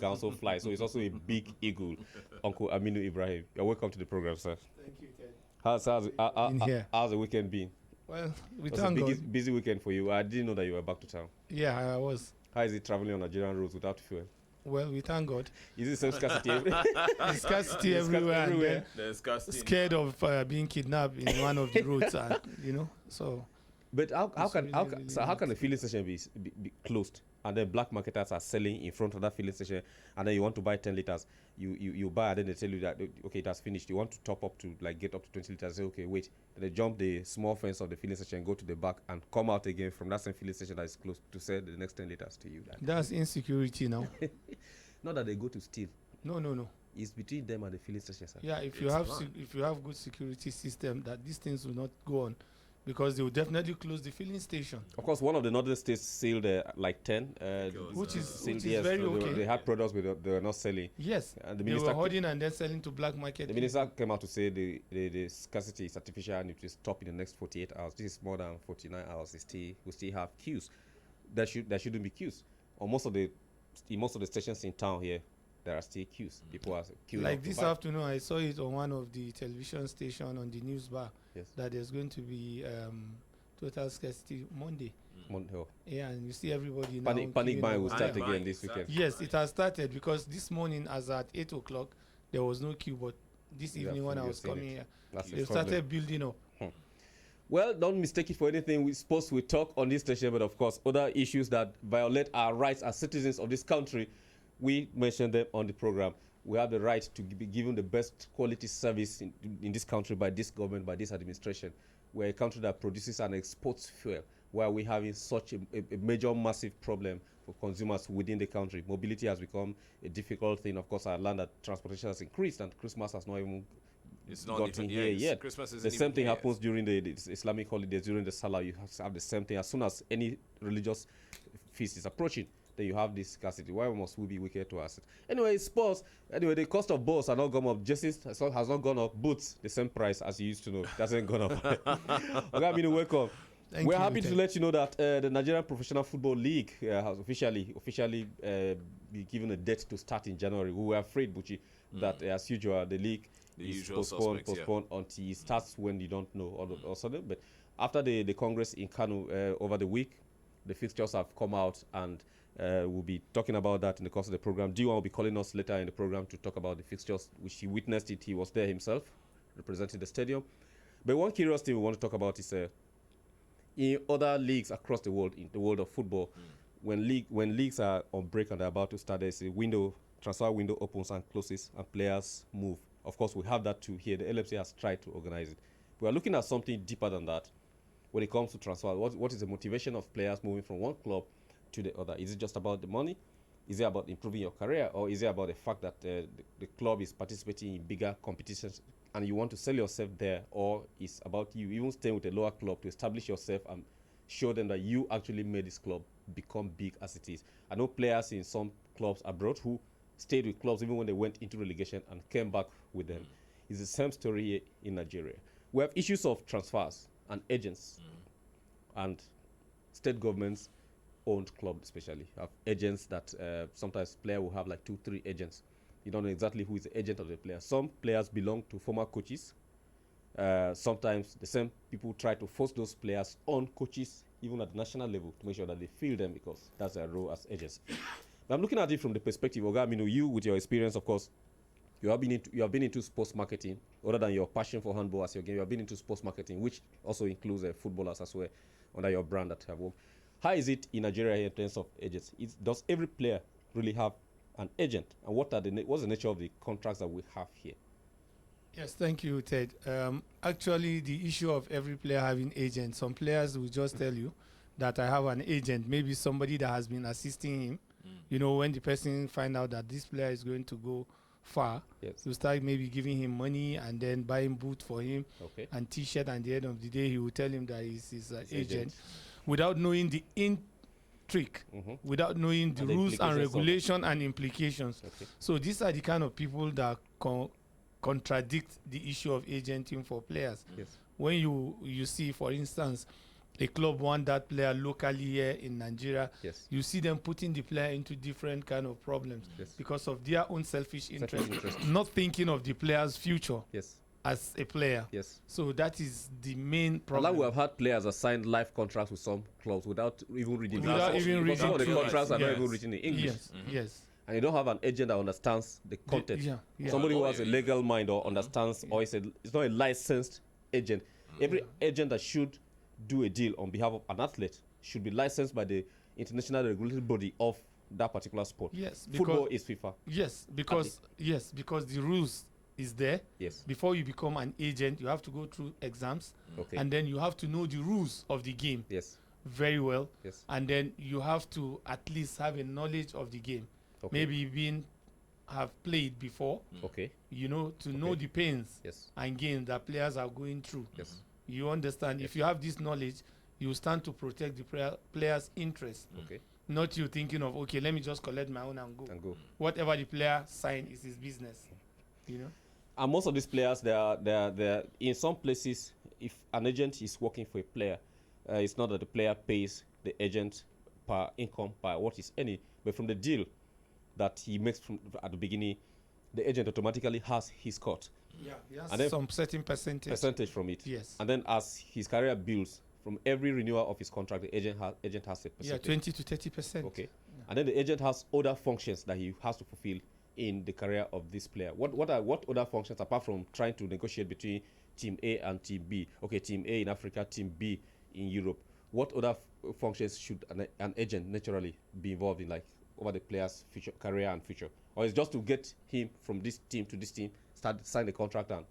can also fly. So he's also a big eagle. Uncle Aminu Ibrahim, you're welcome to the program, sir. Thank you, Ted. How's the weekend been? Well, we It was thank a God. busy weekend for you. I didn't know that you were back to town. Yeah, I was. How is it traveling on Nigerian roads without fuel? Well, we thank God. Is it the same scarcity? There's scarcity everywhere, and then scared of being kidnapped in one of the routes, and so. But how can really the filling station be closed and then black marketers are selling in front of that filling station, and then you want to buy 10 liters, you buy, and then they tell you that okay, it has finished. You want to top up to like get up to 20 liters. Say okay, wait. Then they jump the small fence of the filling station, go to the back, and come out again from that same filling station that is closed to sell the next 10 liters to you. That's insecurity now. Not that they go to steal. No. It's between them and the filling station. Sir. Yeah, if you have good security system, that these things will not go on. Because they will definitely close the filling station. Of course, one of the northern states sealed like 10. Which is yes, very okay. They had products, but they were not selling. Yes, and the they were hoarding and then selling to black market. The minister came out to say the scarcity is artificial and it will stop in the next 48 hours. This is more than 49 hours. We still have queues. There shouldn't be queues. In most of the stations in town here, there are still queues. People are queuing. Like this afternoon, I saw it on one of the television station on the news bar. Yes. That there's going to be total scarcity Monday. Oh. Yeah, and you see everybody now. Panic buying will start again this weekend. Yes, it has started because this morning, as at 8 o'clock, there was no queue. But this evening, when I was coming here, they started building up. Well, don't mistake it for anything. We're supposed to talk on this station, but of course, other issues that violate our rights as citizens of this country, we mentioned them on the program. We have the right to be given the best quality service in this country by this government, by this administration. We're a country that produces and exports fuel, while we're having such a major, massive problem for consumers within the country. Mobility has become a difficult thing. Of course, I learned that transportation has increased, and Christmas has not even gotten here yet. The same thing happens during the Islamic holidays, during the Salah. You have the same thing. As soon as any religious feast is approaching, then you have this scarcity. Why must we be wicked to us? Anyway, sports. Anyway, the cost of balls has not gone up. Jerseys has not gone up. Boots, the same price as you used to know. Hasn't gone up. Okay, welcome. We're happy to let you know that the Nigerian Professional Football League has officially been given a date to start in January. We were afraid, Buchi, that as usual, the league is postponed until it starts when you don't know all of a sudden. But after the Congress in Kano over the week, the fixtures have come out, and we'll be talking about that in the course of the program. D1 will be calling us later in the program to talk about the fixtures, which he witnessed it. He was there himself, representing the stadium. But one curious thing we want to talk about is in other leagues across the world, in the world of football, when leagues are on break and they're about to start, there's a transfer window opens and closes, and players move. Of course, we have that too here. The LFC has tried to organize it. We are looking at something deeper than that when it comes to transfer. What is the motivation of players moving from one club to the other? Is it just about the money? Is it about improving your career? Or is it about the fact that the club is participating in bigger competitions and you want to sell yourself there? Or it's about you even staying with a lower club to establish yourself and show them that you actually made this club become big as it is? I know players in some clubs abroad who stayed with clubs even when they went into relegation and came back with them. It's the same story here in Nigeria. We have issues of transfers and agents, and state governments owned clubs especially have agents that sometimes player will have like 2-3 agents. You don't know exactly who is the agent of the player. Some players belong to former coaches. Sometimes the same people try to force those players on coaches even at the national level to make sure that they feel them, because that's their role as agents. But I'm looking at it from the perspective of, you with your experience, of course, you have been into sports marketing. Other than your passion for handball as your game, you have been into sports marketing, which also includes footballers as well under your brand that have worked. How is it in Nigeria here in terms of agents? Does every player really have an agent? And what's the nature of the contracts that we have here? Yes, thank you, Ted. Actually, the issue of every player having agent, some players will just tell you that I have an agent, maybe somebody that has been assisting him. When the person find out that this player is going to go far, yes, you start maybe giving him money and then buying boot for him, and t-shirt, and at the end of the day he will tell him that he's his agent, without knowing the trick, without knowing the rules and regulation and implications. So these are the kind of people that contradict the issue of agenting for players. Yes. When you see, for instance, a club want that player locally here in Nigeria, Yes. you see them putting the player into different kind of problems Yes. because of their own selfish interest, interest. not thinking of the player's future Yes. as a player. Yes. So that is the main And problem. now we have had players that signed life contracts with some clubs without even reading Without even because some of the reading contracts are not yes. even written in English. Yes, yes. And you don't have an agent that understands the content. Yeah. Somebody who has a legal mind or understands, or it's not a licensed agent. Every agent that should do a deal on behalf of an athlete should be licensed by the international regulatory body of that particular sport. Yes, Football is FIFA. Yes, because the rules is there. Yes. Before you become an agent, you have to go through exams, Okay. and then you have to know the rules of the game Yes. very well. Yes. And then you have to at least have a knowledge of the game. Okay. Maybe have played before. Okay. You know, to know the pains Yes. and gains that players are going through. Yes. You understand? If you have this knowledge, you stand to protect the player's interest. Okay. Not you thinking of, okay, let me just collect my own and go. Whatever the player sign is his business. You know? And most of these players, they're in some places, if an agent is working for a player, it's not that the player pays the agent per income, per what is any, but from the deal that he makes from at the beginning, the agent automatically has his cut. Yeah, yes. And then Some certain percentage from it. Yes. And then as his career builds, from every renewal of his contract, the agent has a percentage. Yeah, 20 to 30%. Okay. Yeah. And then the agent has other functions that he has to fulfill in the career of this player. What other functions apart from trying to negotiate between team A and team B? Okay, team A in Africa, team B in Europe. What other functions should an agent naturally be involved in, like over the player's future career and future? Or is just to get him from this team to this team, sign the contract, and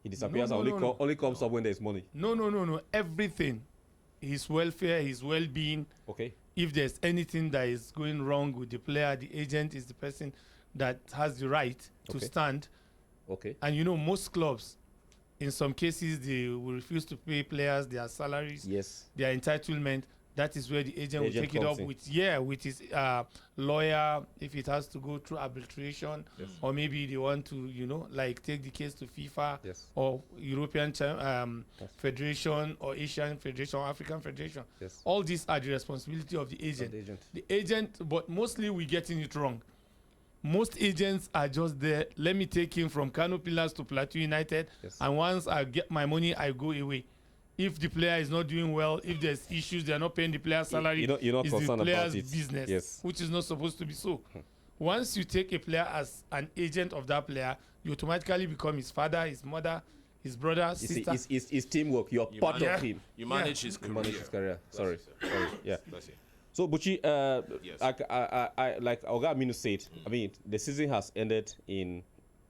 he disappears only comes up when there's money? No. Everything. His welfare, his well-being. Okay. If there's anything that is going wrong with the player, the agent is the person that has the right to stand. Okay. And you know, most clubs, in some cases, they will refuse to pay players their salaries. Yes. Their entitlement. That is where the agent will take it up with his lawyer, if it has to go through arbitration, or maybe they want to, like take the case to FIFA or European Federation or Asian Federation or African Federation. Yes. All these are the responsibility of the agent. The agent, but mostly we're getting it wrong. Most agents are just there. Let me take him from Kano Pillars to Plateau United, and once I get my money, I go away. If the player is not doing well, if there's issues, they're not paying the player's salary, you're not it's concerned the player's about it. business, which is not supposed to be so. Once you take a player as an agent of that player, you automatically become his father, his mother, his brother, sister. It's teamwork. You're part of him. You manage his career. You manage his career. Sorry. Yeah. So Buchi, Yes. I like Oga Aminu said, I mean, the season has ended in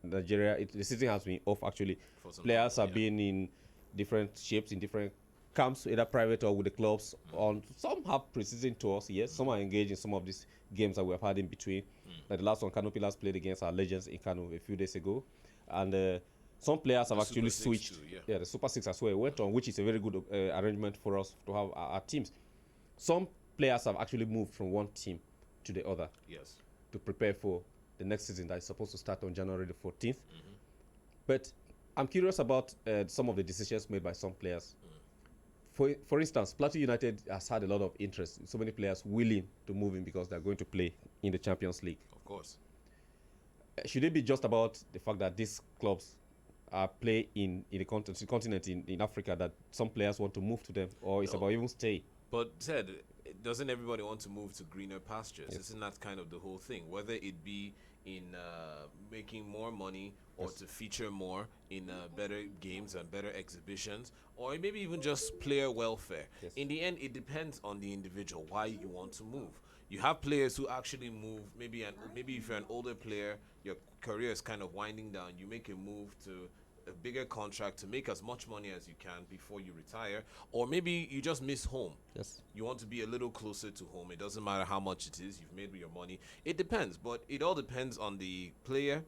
Nigeria. The season has been off actually. Players have been in different shapes, in different camps, either private or with the clubs. On some have pre-season tours, yes. Some are engaged in some of these games that we have had in between. Like the last one, Kano Pillars played against our legends in Kano a few days ago, and some players have actually switched. The Super Six as well went on, which is a very good arrangement for us to have our teams. Some players have actually moved from one team to the other. Yes. To prepare for the next season that is supposed to start on January the 14th. But I'm curious about some of the decisions made by some players. For instance, Plateau United has had a lot of interest. So many players willing to move in because they're going to play in the Champions League. Of course. Should it be just about the fact that these clubs play in the continent in Africa, that some players want to move to them, or it's about even stay? But Ted, doesn't everybody want to move to greener pastures? Isn't that kind of the whole thing? Whether it be in making more money, or to feature more in better games and better exhibitions, or maybe even just player welfare. In the end, it depends on the individual why you want to move. You have players who actually move. Maybe if you're an older player, your career is kind of winding down. You make a move to a bigger contract to make as much money as you can before you retire, or maybe you just miss home. You want to be a little closer to home. It doesn't matter how much it is you've made with your money. It depends, but it all depends on the player,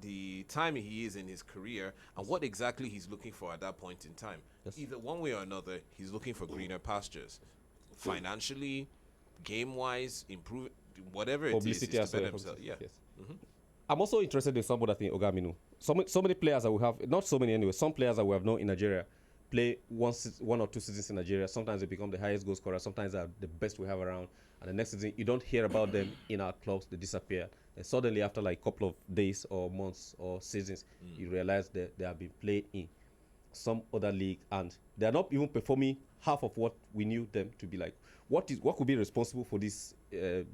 the time he is in his career, and what exactly he's looking for at that point in time. Either one way or another, he's looking for greener pastures, financially, game-wise, improve whatever it is to better himself. I'm also interested in some other thing, Ogaminu. So many players that we have, not so many anyway, some players that we have known in Nigeria, play one or two seasons in Nigeria. Sometimes they become the highest goal scorer. Sometimes they're the best we have around. And the next season, you don't hear about them in our clubs. They disappear. And suddenly, after like a couple of days or months or seasons, you realize that they have been played in some other league, and they are not even performing half of what we knew them to be like. What could be responsible for this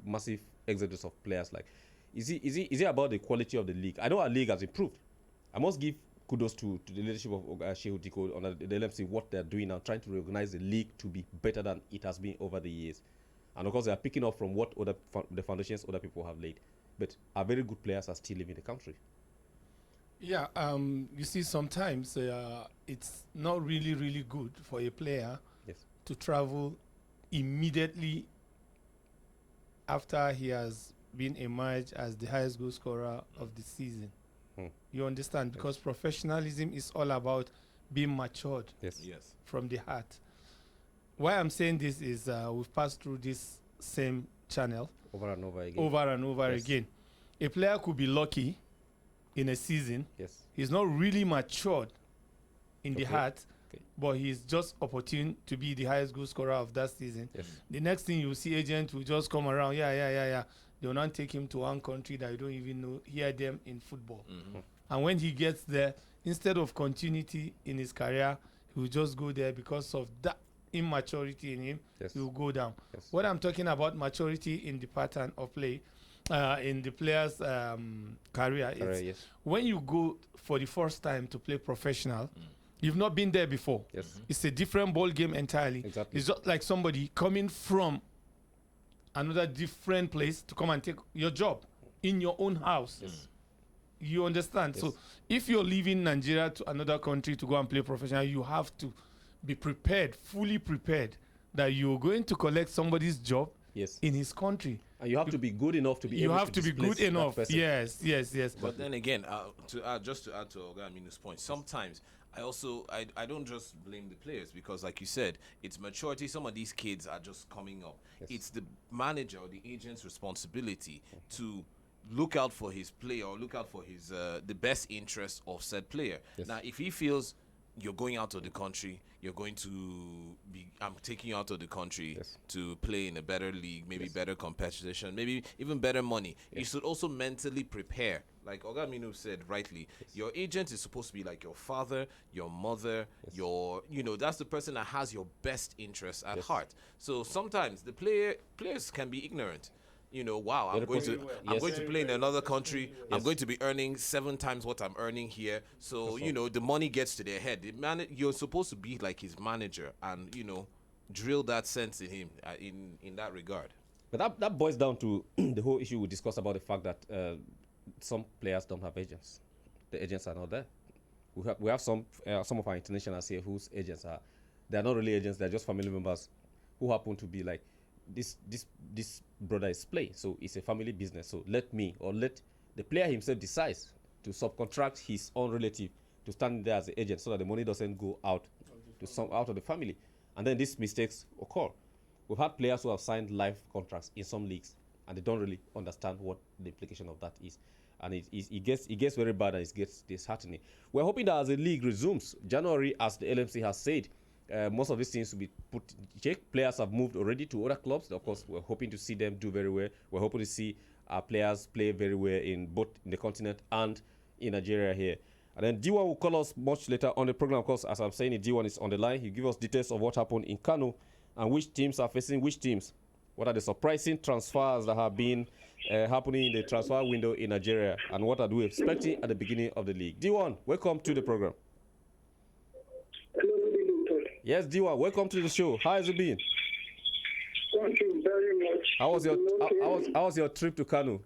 massive exodus of players? Like, is it about the quality of the league? I know our league has improved. I must give kudos to the leadership of Shehu Diko on the LMC, what they're doing now, trying to reorganize the league to be better than it has been over the years. And of course, they are picking up from what the foundations other people have laid. But our very good players are still leaving the country. Yeah, you see, sometimes it's not really, really good for a player to travel immediately after he has been emerged as the highest goal scorer of the season. You understand? Because professionalism is all about being matured from the heart. Why I'm saying this is we've passed through this same channel over and over again. A player could be lucky in a season. He's not really matured in the heart, but he's just opportune to be the highest goal scorer of that season. The next thing you see, agent will just come around. They will not take him to one country that you don't even hear them in football. And when he gets there, instead of continuity in his career, he will just go there because of that immaturity in him. He will go down. What I'm talking about, maturity in the pattern of play, in the player's career, is when you go for the first time to play professional, you've not been there before. It's a different ball game entirely. It's just like somebody coming from another different place to come and take your job in your own house. You understand? So if you're leaving Nigeria to another country to go and play professional, you have to be prepared, fully prepared, that you're going to collect somebody's job in his country. And you have to be good enough to be able to be good enough. Yes. But then again, to add to Oga Aminu's point, sometimes I don't just blame the players, because like you said, it's maturity. Some of these kids are just coming up. It's the manager or the agent's responsibility to look out for his player, or look out for his the best interest of said player. Now, if he feels you're going out of the country, I'm taking you out of the country to play in a better league, maybe better competition, maybe even better money. You should also mentally prepare. Like Oga Aminu said rightly, your agent is supposed to be like your father, your mother, that's the person that has your best interests at heart. So sometimes the players can be ignorant. Wow, I'm going to play in another country. I'm going to be earning 7 times what I'm earning here. So, the money gets to their head. You're supposed to be like his manager and, drill that sense in him in that regard. But that boils down to the whole issue we discussed about the fact that some players don't have agents. The agents are not there. We have some of our internationals here whose agents they're not really agents. They're just family members who happen to be like, this brother is playing, so it's a family business. So let the player himself decide to subcontract his own relative to stand there as the agent, so that the money doesn't go out of the family, and then these mistakes occur. We've had players who have signed life contracts in some leagues, and they don't really understand what the implication of that is, and it gets very bad, and it gets disheartening. We're hoping that as the league resumes January, as the LMC has said, most of these things will be put in check. Players have moved already to other clubs. Of course, we're hoping to see them do very well. We're hoping to see our players play very well in both in the continent and in Nigeria here. And then D1 will call us much later on the program. Of course, as I'm saying, D1 is on the line. He'll give us details of what happened in Kano and which teams are facing which teams. What are the surprising transfers that have been happening in the transfer window in Nigeria, and what are we expecting at the beginning of the league? D1, welcome to the program. Yes, D1, welcome to the show. How has it been? Thank you very much. How was your trip to Kano?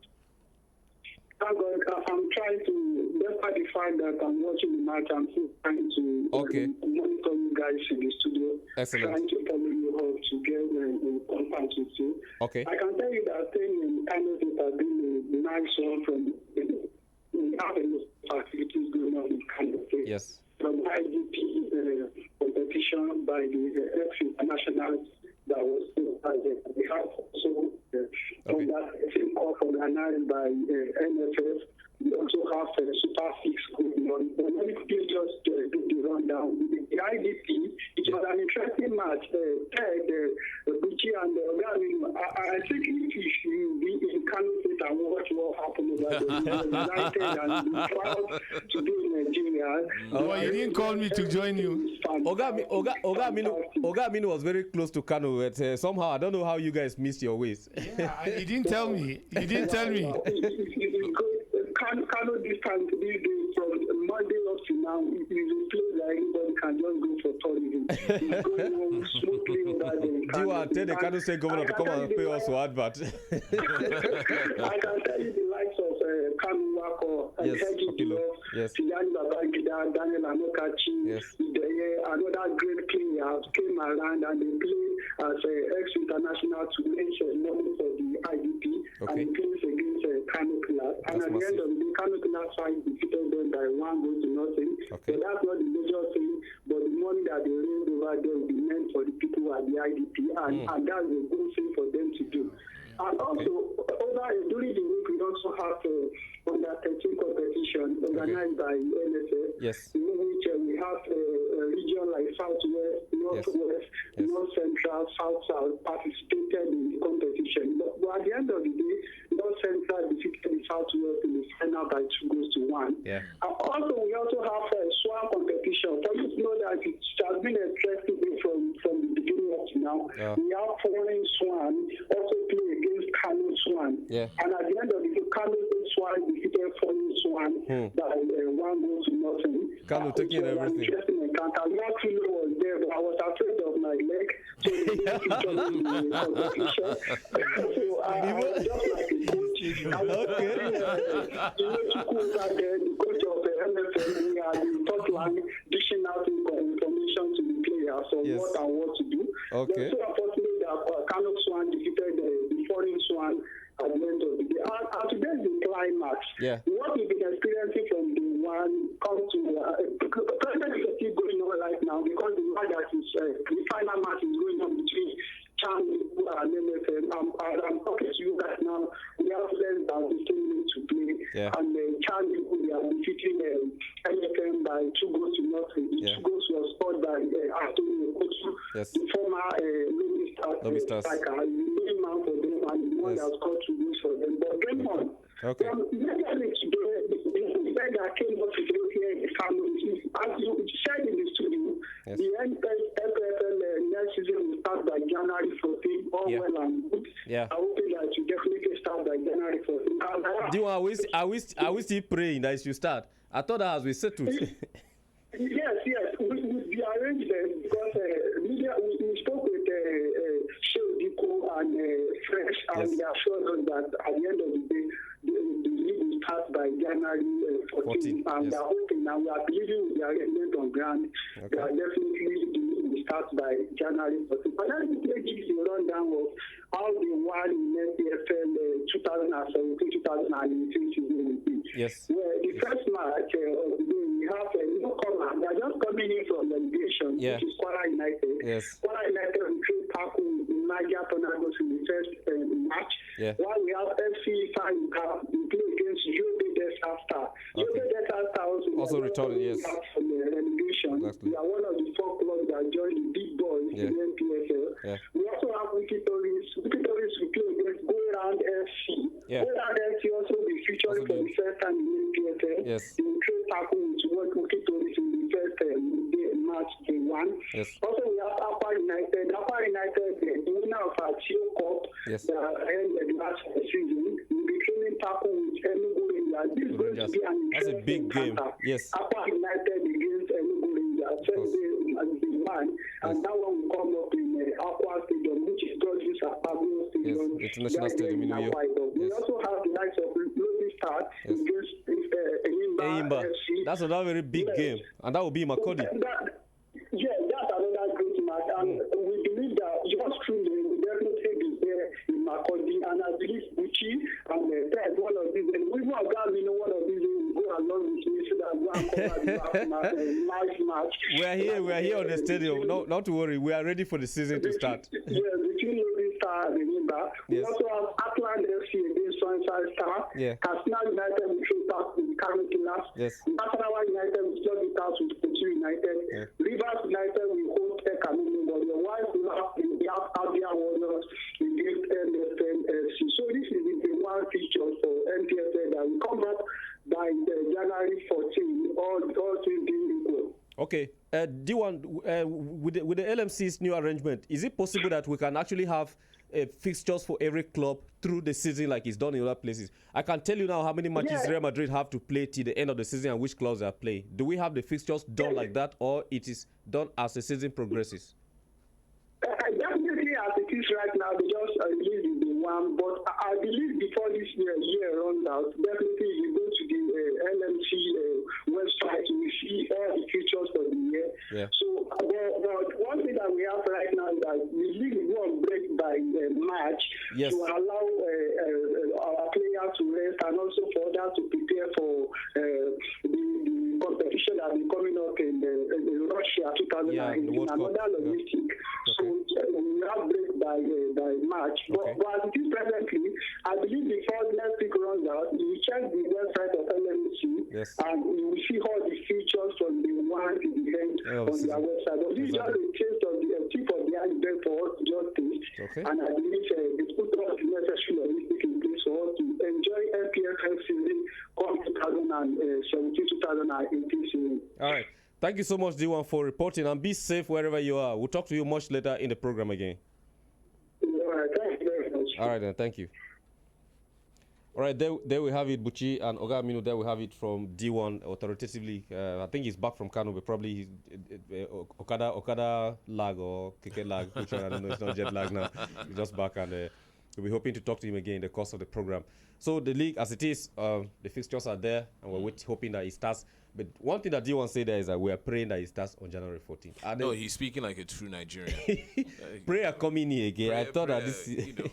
I'm trying to, despite the fact that I'm watching the match, I'm still trying to monitor you guys in the studio. Excellent. Trying to follow you up to get in contact with you. Okay. I can tell you that staying in Kano has been a nice one from we have a lot of activities going on in Kano. Yes. From IGP competition by the ex-internationals that was we have also from that team call organized by NFF. We also have Super 6 going on. But let me just do the rundown. The IDP. It was an interesting match. Ted, Bucci, and Ogami. I think if you be in Kano State and watch what happened over there, United and be proud to be in Nigeria. Oh, you didn't call me to join you. Ogaminu was very close to Kano, but somehow I don't know how you guys missed your ways. Yeah, he didn't tell me. He didn't tell me. Kano distance these days from Monday up to now is a place that anybody can just go for tourism. It's going on smoothly over there. Do you want to tell the Kano State governor to come and pay us for advert? I can tell you the likes of Kanu Wako, Tijani Babangida, Daniel Amokachi, another great player came around and they played as ex-international to mention money for the IDP and he plays against Kano Pillars. And at the end of the day, Kano Pillars side defeated them by 1-0. So that's not the major thing, but the money that they raised over there will be meant for the people at the IDP, and that's a good thing for them to do. And also, during the week, we also have under 13 competition organized by NSF, in which we have a region like Southwest, Northwest, North Central, South participated in the competition. But at the end of the day, North Central defeated the Southwest in the final by 2-1. And also, we also have a SWAN competition. For you to know that it has been a interesting day from the beginning up to now. We have foreign SWAN also play against Kano SWAN. And at the end of the day, Kano SWAN defeated foreign SWAN by 1-0. Kano taking everything. Interesting encounter. Luckily was there, but I was afraid of my leg. So they didn't feature me in the competition. So I was just like a coach. I was the coach of the MFM, we are the top line dishing out information to the players on what and what to do. Then so unfortunately that Kano SWAN defeated the foreign SWAN at the end of the day. And today's the climax. What we've been experiencing from the one comes to present is still going on right now because the one that is the final match is going on between Charlie and MFM. I'm talking to you guys now. We have less than 15 minutes to play. And Charlie, we are defeating MFM by 2-0. The 2 goals were scored by Antonio Kotu, the former Lobby striker. The main man for them and the one that scored 2 goals for them. But game on. Immediately today, the that came up today here in the family, as you said in the studio, the FFL next season will start by January 14th, all well and good. I hope that you definitely start by January 14th. Do are we still praying that it should start? I thought that as we settled. Yes. We arranged them because we spoke with Sheo Diko and Fresh, and they assured us that at the end of the day, the league will start by January 14th. And we are hoping now, we are believing with the arrangement on ground, they are definitely the league will start by January 14th. But let me give you a rundown of how the one in NPFL 2017-2018 season will be. The first match of the day, we have a newcomer. They are just coming in from the delegation, which is Kwara United. Kwara United will trade Paku in Niger Tornadoes in the first match. While we have FC Fire, we play against Yobe Delta Star. Yobe Delta Star also returning from the relegation. We are one of the 4 clubs that joined the big boys in the NPFL. We also have Wikitoris. Wikitoris will play against Go Round FC. Go Round FC also will be featuring for the first time in the NPFL. They will trade Paku to work Wikitoris in the first match they won. Also, we have Upper United. Upper United, the winner of our Tio Cup that ended last season, will be training Paku with Enugu Rangers. This is going to be an That's a big game. Upper United against Enugu Rangers. Thursday has been won, and that one will come up in Aqua Stadium, which is George's Pablo Stadium. International Stadium in New York. We also have the likes of Lobby Star against Enyimba FC. That's another very big game, and that will be in Makurdi. That's another great match, and we believe that just truly will definitely be there in Makurdi, and I believe Bucci and Ted, one of these, and we want one of these will go along with me so that we can cover the nice match. We're here on the stadium. Not to worry, we are ready for the season to start. Between Lobby Star and Enyimba. We also have Atlant FC against Sunside Star. Katsina United will trade back with Kano Pillars. Nasarawa United will slug it out with Kotu United. Yeah. Rivers United will host Cameroon, but the ones who have Abia Warriors against MFN. So this is the one feature for MPFL that will come up by January 14, all things being equal. Okay. D1, with the LMC's new arrangement, is it possible that we can actually have fixtures for every club through the season like it's done in other places? I can tell you now how many matches Real Madrid have to play till the end of the season and which clubs they are playing. Do we have the fixtures done like that, or it is done as the season progresses? Definitely as it is right now, they just released the one, but I believe before this year runs out, definitely you go to the LMC website, you will see all the features for the year. Yeah. So, but one thing that we have right now is that the league will break by March Yes. to allow our players to rest and also for others to prepare for the competition that will be coming up in Russia 2019, another logistic. So we have break by March. Okay. But as it is presently, I believe before next week runs out, you check the website of LMC and you will see all the features from the one to the end on their website. But this is just a taste of the tip of the iceberg for us to just taste. Okay. And I believe they put all the necessary logistic in place for us to enjoy MPFL season come 2017-2018 season. All right. Thank you so much, D1, for reporting, and be safe wherever you are. We'll talk to you much later in the program again. All right, thank you very much. All right, then. Thank you. All right, there we have it, Buchi and Oga Aminu. There we have it from D1 authoritatively. I think he's back from Kano, but probably Okada lag or Keke lag. Which one, I don't know. It's not jet lag now. He's just back, and we'll be hoping to talk to him again in the course of the program. So the league, as it is, the fixtures are there, and we're hoping that it starts. But one thing that D1 say there is that we are praying that it starts on January 14th. No, he's speaking like a true Nigerian. Prayer coming here again. I thought that this. You know,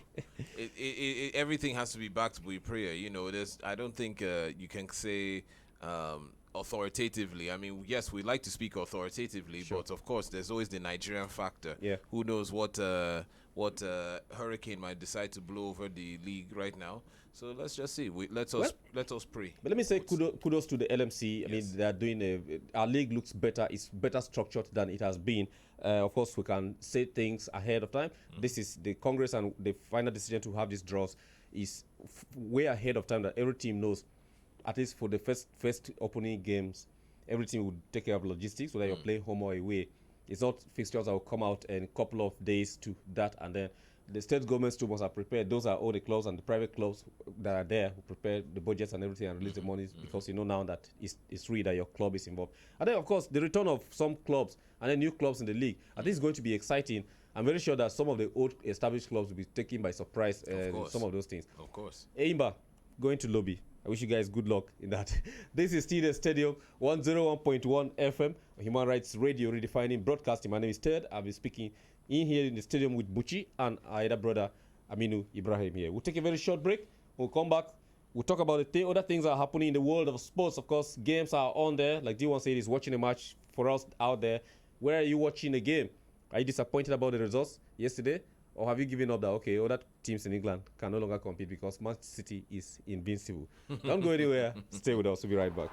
everything has to be backed with prayer. You know, I don't think you can say authoritatively. I mean, yes, we like to speak authoritatively, but of course, there's always the Nigerian factor. Yeah. Who knows what hurricane might decide to blow over the league right now? So let's just see. Let us pray. But let me say kudos to the LMC. I mean, they are doing our league looks better. It's better structured than it has been. Of course, we can say things ahead of time. This is the Congress, and the final decision to have these draws is way ahead of time, that every team knows, at least for the first opening games, every team will take care of logistics, whether you're playing home or away. It's not fixtures that will come out in a couple of days to that, and then the state governments too must have prepared. Those are all the clubs and the private clubs that are there who prepare the budgets and everything and release the monies, because you know now that it's real that your club is involved. And then of course the return of some clubs and then new clubs in the league. I think it's going to be exciting. I'm very sure that some of the old established clubs will be taken by surprise. Some of those things. Of course. Eimba, going to lobby. I wish you guys good luck in that. This is TD Stadium 101.1 FM, Human Rights Radio, redefining broadcasting. My name is Ted. I'll be speaking in here in the stadium with Buchi and our other brother Aminu Ibrahim here. We'll take a very short break. We'll come back. We'll talk about the other things that are happening in the world of sports. Of course, games are on there. Like D1 said, he's watching a match for us out there. Where are you watching the game? Are you disappointed about the results yesterday? Or have you given up that, okay, other teams in England can no longer compete because Manchester City is invincible? Don't go anywhere. Stay with us. We'll be right back.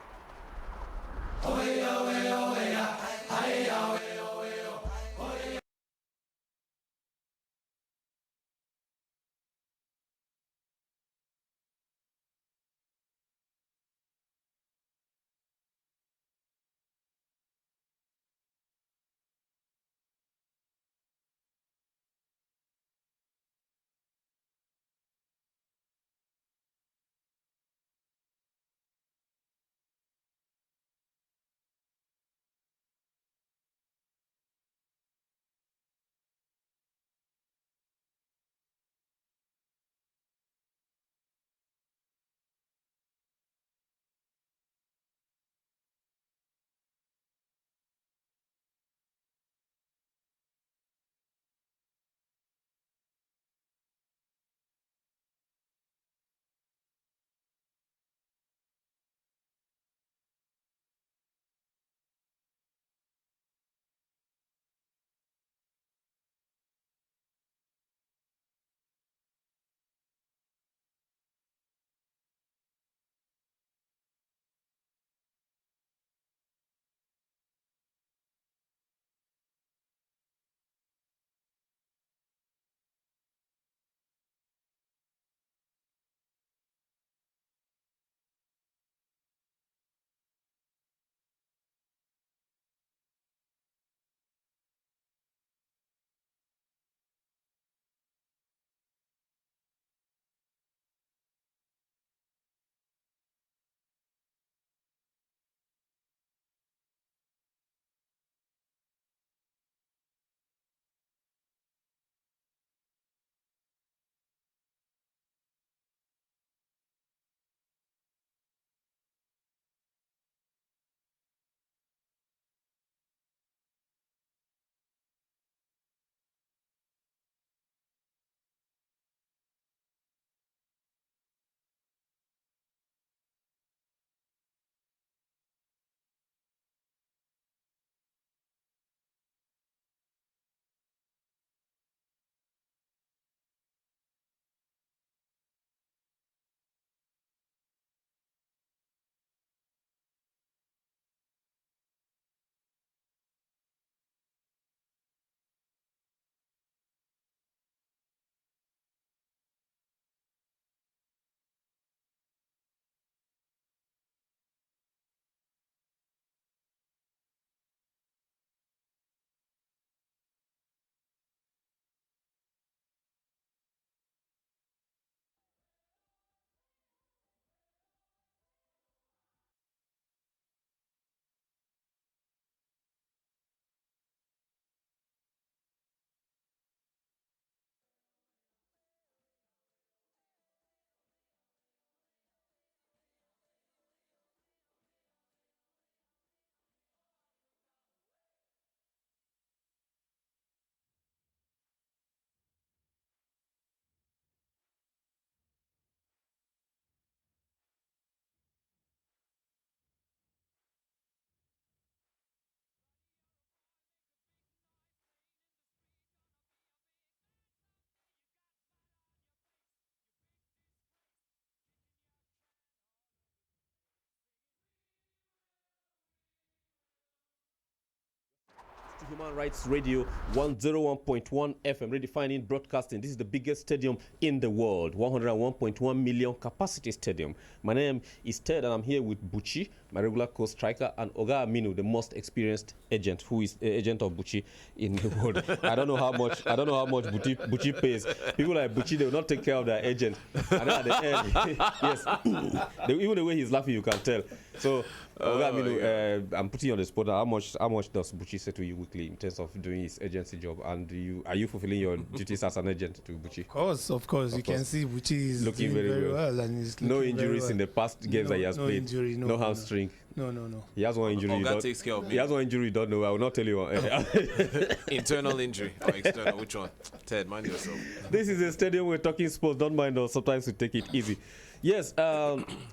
Human Rights Radio 101.1 FM, redefining broadcasting. This is the biggest stadium in the world, 101.1 million capacity stadium. My name is Ted, and I'm here with Buchi, my regular co-striker, and Oga Aminu, the most experienced agent, who is agent of Buchi in the world. I don't know how much Buchi pays. People like Buchi, they will not take care of their agent. And then at the end, yes, even the way he's laughing, you can tell. So, Oga Aminu, I'm putting you on the spot. How much does Buchi say to you weekly in terms of doing his agency job? And are you fulfilling your duties as an agent to Buchi? Of course. You can see Buchi is looking very well. And he's no injuries in the past games that he has played. Injury, no hamstring. No. He has one injury. Takes care of me. He has one injury you don't know. I will not tell you. Internal injury or external? Which one? Ted, mind yourself. This is a stadium we're talking sports. Don't mind us. Sometimes we take it easy. Yes,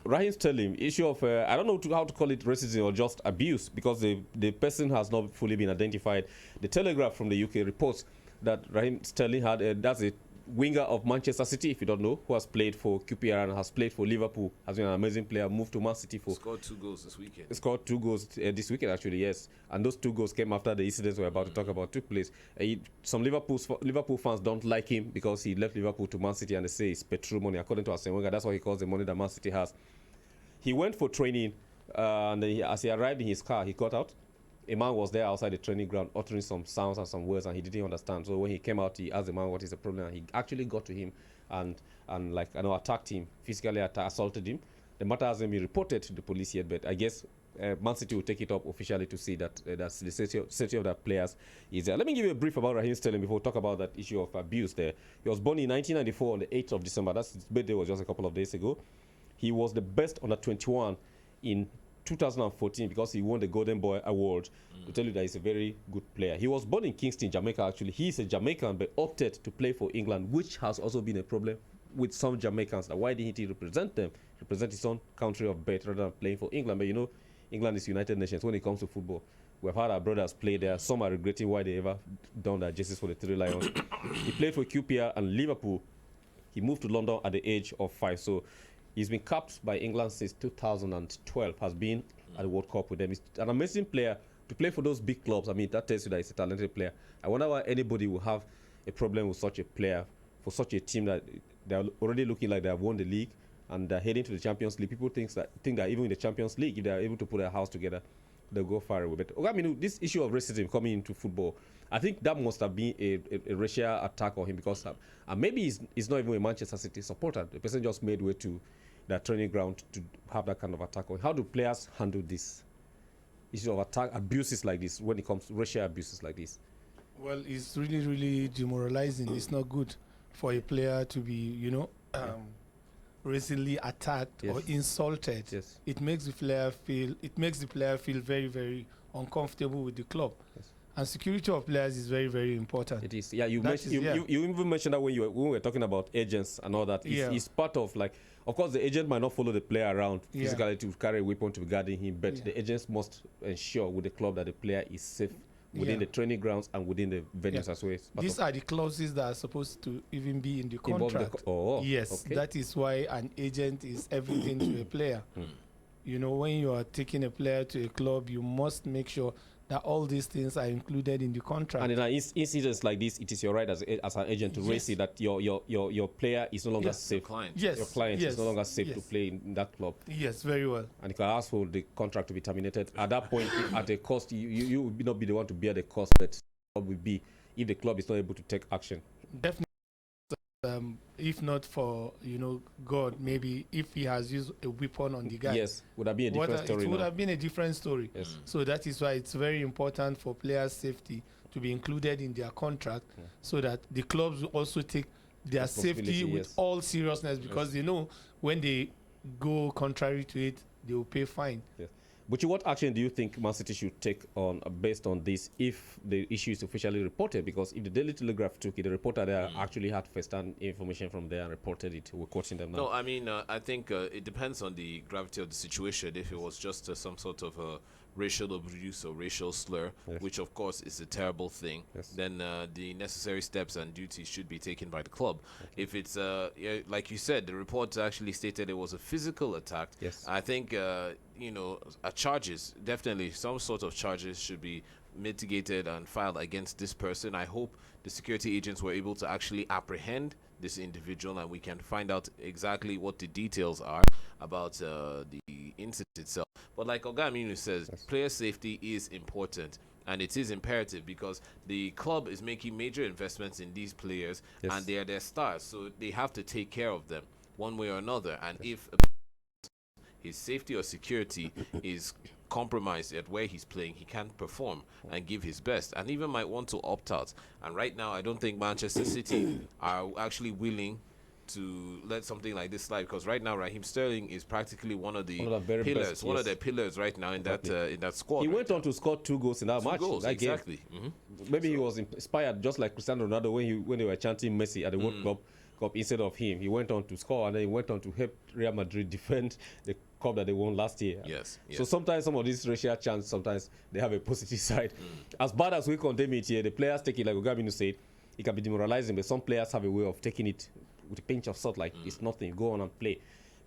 Raheem Sterling, issue of, I don't know how to call it racism or just abuse, because the person has not fully been identified. The Telegraph from the UK reports that Raheem Sterling that's a winger of Manchester City, if you don't know, who has played for QPR and has played for Liverpool, has been an amazing player, moved to Man City scored 2 goals this weekend. Scored 2 goals this weekend, actually, yes. And those 2 goals came after the incidents we're about to talk about took place. Some Liverpool fans don't like him because he left Liverpool to Man City, and they say it's petrol money. According to Arsene Wenger, that's what he calls the money that Man City has. He went for training, and then as he arrived in his car, he got out. A man was there outside the training ground uttering some sounds and some words, and he didn't understand. So when he came out, he asked the man what is the problem, and he actually got to him and attacked him, physically assaulted him. The matter hasn't been reported to the police yet, but I guess Man City will take it up officially to see that that's the safety of the players is there. Let me give you a brief about Raheem Sterling before we talk about that issue of abuse there. He was born in 1994 on the 8th of December. His birthday was just a couple of days ago. He was the best under 21 in 2014 because he won the Golden Boy Award. To tell you that he's a very good player. He was born in Kingston, Jamaica, actually. He's a Jamaican but opted to play for England, which has also been a problem with some Jamaicans. Why didn't he represent his own country of birth rather than playing for England? But you know, England is United Nations when it comes to football. We've had our brothers play there. Some are regretting why they ever done their jerseys for the Three Lions. He played for QPR and Liverpool. He moved to London at the age of 5. So he's been capped by England since 2012, has been at the World Cup with them. He's an amazing player to play for those big clubs. I mean, that tells you that he's a talented player. I wonder why anybody will have a problem with such a player for such a team that they're already looking like they have won the league and they're heading to the Champions League. People think that even in the Champions League, if they're able to put their house together, they'll go far away. But I mean, this issue of racism coming into football, I think that must have been a racial attack on him because maybe he's not even a Manchester City supporter. The person just made way to their training ground to have that kind of attack on. How do players handle this issue of abuses like this when it comes to racial abuses like this? Well, it's really, really demoralizing. It's not good for a player to be, racially attacked or insulted. Yes. It makes the player feel very, very uncomfortable with the club. Yes. And security of players is very, very important. It is. Yeah, you even mentioned that when we were talking about agents and all that. It's part of, like, of course, the agent might not follow the player around physically to carry a weapon to be guarding him, but the agents must ensure with the club that the player is safe within the training grounds and within the venues as well. These are the clauses that are supposed to even be in the contract. Yes, okay. That is why an agent is everything to a player. You know, when you are taking a player to a club, you must make sure that all these things are included in the contract. And in incidents like this, it is your right as an agent to raise it that your player is no longer safe. Your client is no longer safe to play in that club. Yes, very well. And you can ask for the contract to be terminated. At that point, at a cost, you will not be the one to bear the cost, but the club will be if the club is not able to take action. Definitely. If not for, God, maybe if he has used a weapon on the guy. Yes, would have been a different story. It would have been a different story. Yes. So that is why it's very important for players' safety to be included in their contract so that the clubs will also take their safety with all seriousness because they know when they go contrary to it, they will pay fine. Yes. But what action do you think Man City should take on based on this if the issue is officially reported? Because if the Daily Telegraph took it, the reporter there actually had first-hand information from there and reported it. We're quoting them now. No, I mean, I think it depends on the gravity of the situation. If it was just some sort of racial abuse or racial slur, which of course is a terrible thing, then the necessary steps and duties should be taken by the club. Okay. If it's, like you said, the report actually stated it was a physical attack. Yes. I think charges, definitely some sort of charges should be mitigated and filed against this person. I hope the security agents were able to actually apprehend this individual, and we can find out exactly what the details are about the incident itself. But like Oga Aminu says, player safety is important, and it is imperative because the club is making major investments in these players, and they are their stars, so they have to take care of them one way or another. And if his safety or security is compromised at where he's playing, he can't perform and give his best, and even might want to opt out. And right now, I don't think Manchester City are actually willing to let something like this slide, because right now Raheem Sterling is practically one of the pillars, best, one of their pillars right now in that squad. He went on to score 2 goals in that match. Exactly. Maybe he was inspired, just like Cristiano Ronaldo when they were chanting Messi at the World Cup instead of him. He went on to score, and then he went on to help Real Madrid defend the cup that they won last year. Yes. So sometimes some of these racial chants, sometimes they have a positive side. As bad as we condemn it here, the players take it, like Ogabinu said, it can be demoralizing, but some players have a way of taking it with a pinch of salt, like it's nothing, go on and play.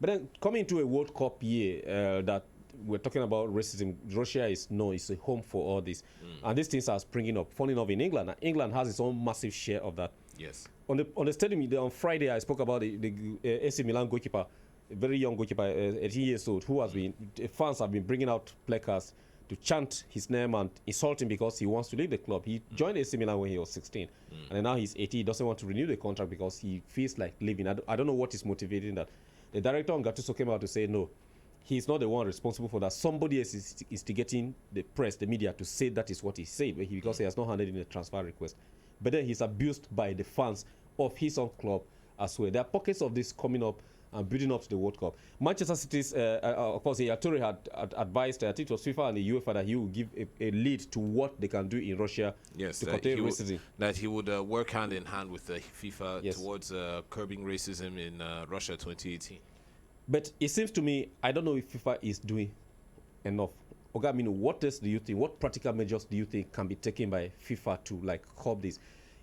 But then coming to a World Cup year that we're talking about racism, Russia is a home for all this. And these things are springing up, falling off in England. And England has its own massive share of that. Yes. On the stadium, on Friday, I spoke about the AC Milan goalkeeper, a very young goalkeeper, 18 years old, who has been, fans have been bringing out placards to chant his name and insult him because he wants to leave the club. He joined AC Milan when he was 16, and now he's 18. He doesn't want to renew the contract because he feels like leaving. I don't know what is motivating that. The director on Gattuso came out to say no, he's not the one responsible for that. Somebody else is instigating the press, the media, to say that is what he said because he has not handed in a transfer request. But then he's abused by the fans of his own club as well. There are pockets of this coming up and building up to the World Cup. Manchester City's, of course, Yaturi had advised, I think it was FIFA and the UEFA, that he would give a lead to what they can do in Russia to curtail racism. That he would work hand in hand with the FIFA towards curbing racism in Russia 2018. But it seems to me, I don't know if FIFA is doing enough. Ogamino, what else do you think, what practical measures do you think can be taken by FIFA to curb this?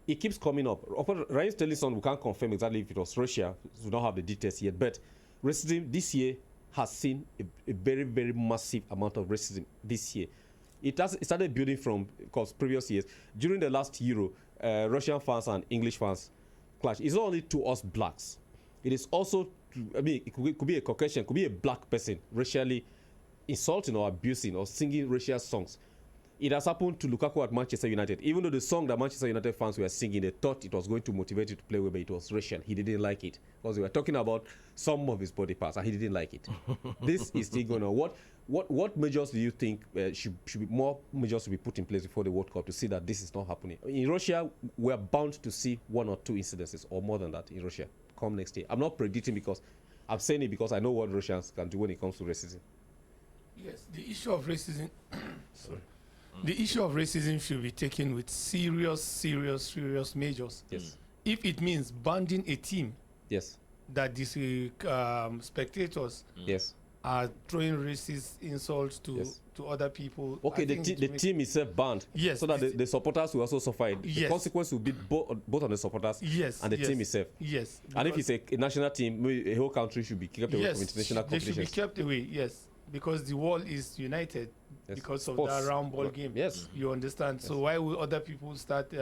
It keeps coming up. Ryan Stellison, we can't confirm exactly if it was Russia. We don't have the details yet. But racism this year has seen a very, very massive amount of racism this year. It started building from, because previous years. During the last Euro, Russian fans and English fans clash. It's not only to us blacks. It is also, it could be a Caucasian, it could be a black person racially insulting or abusing or singing racial songs. It has happened to Lukaku at Manchester United. Even though the song that Manchester United fans were singing, they thought it was going to motivate you to play well, but it was racial. He didn't like it because they were talking about some of his body parts, and he didn't like it. This is still going on. What measures do you think should be more measures to be put in place before the World Cup to see that this is not happening? In Russia, we're bound to see 1 or 2 incidences or more than that in Russia come next year. I'm not predicting because I'm saying it because I know what Russians can do when it comes to racism. Yes, the issue of racism. Sorry. The issue of racism should be taken with serious measures. Yes. If it means banding a team, yes, that these spectators are throwing racist insults to other people. Okay, the team itself banned. Yes. So that the supporters will also suffer. The consequence will be both on the supporters and the team itself. Yes. And if it's a national team, a whole country should be kept away from international competitions. They should be kept away, yes. Because the world is united because of that round ball game. Yes. You understand? Yes. So why will other people start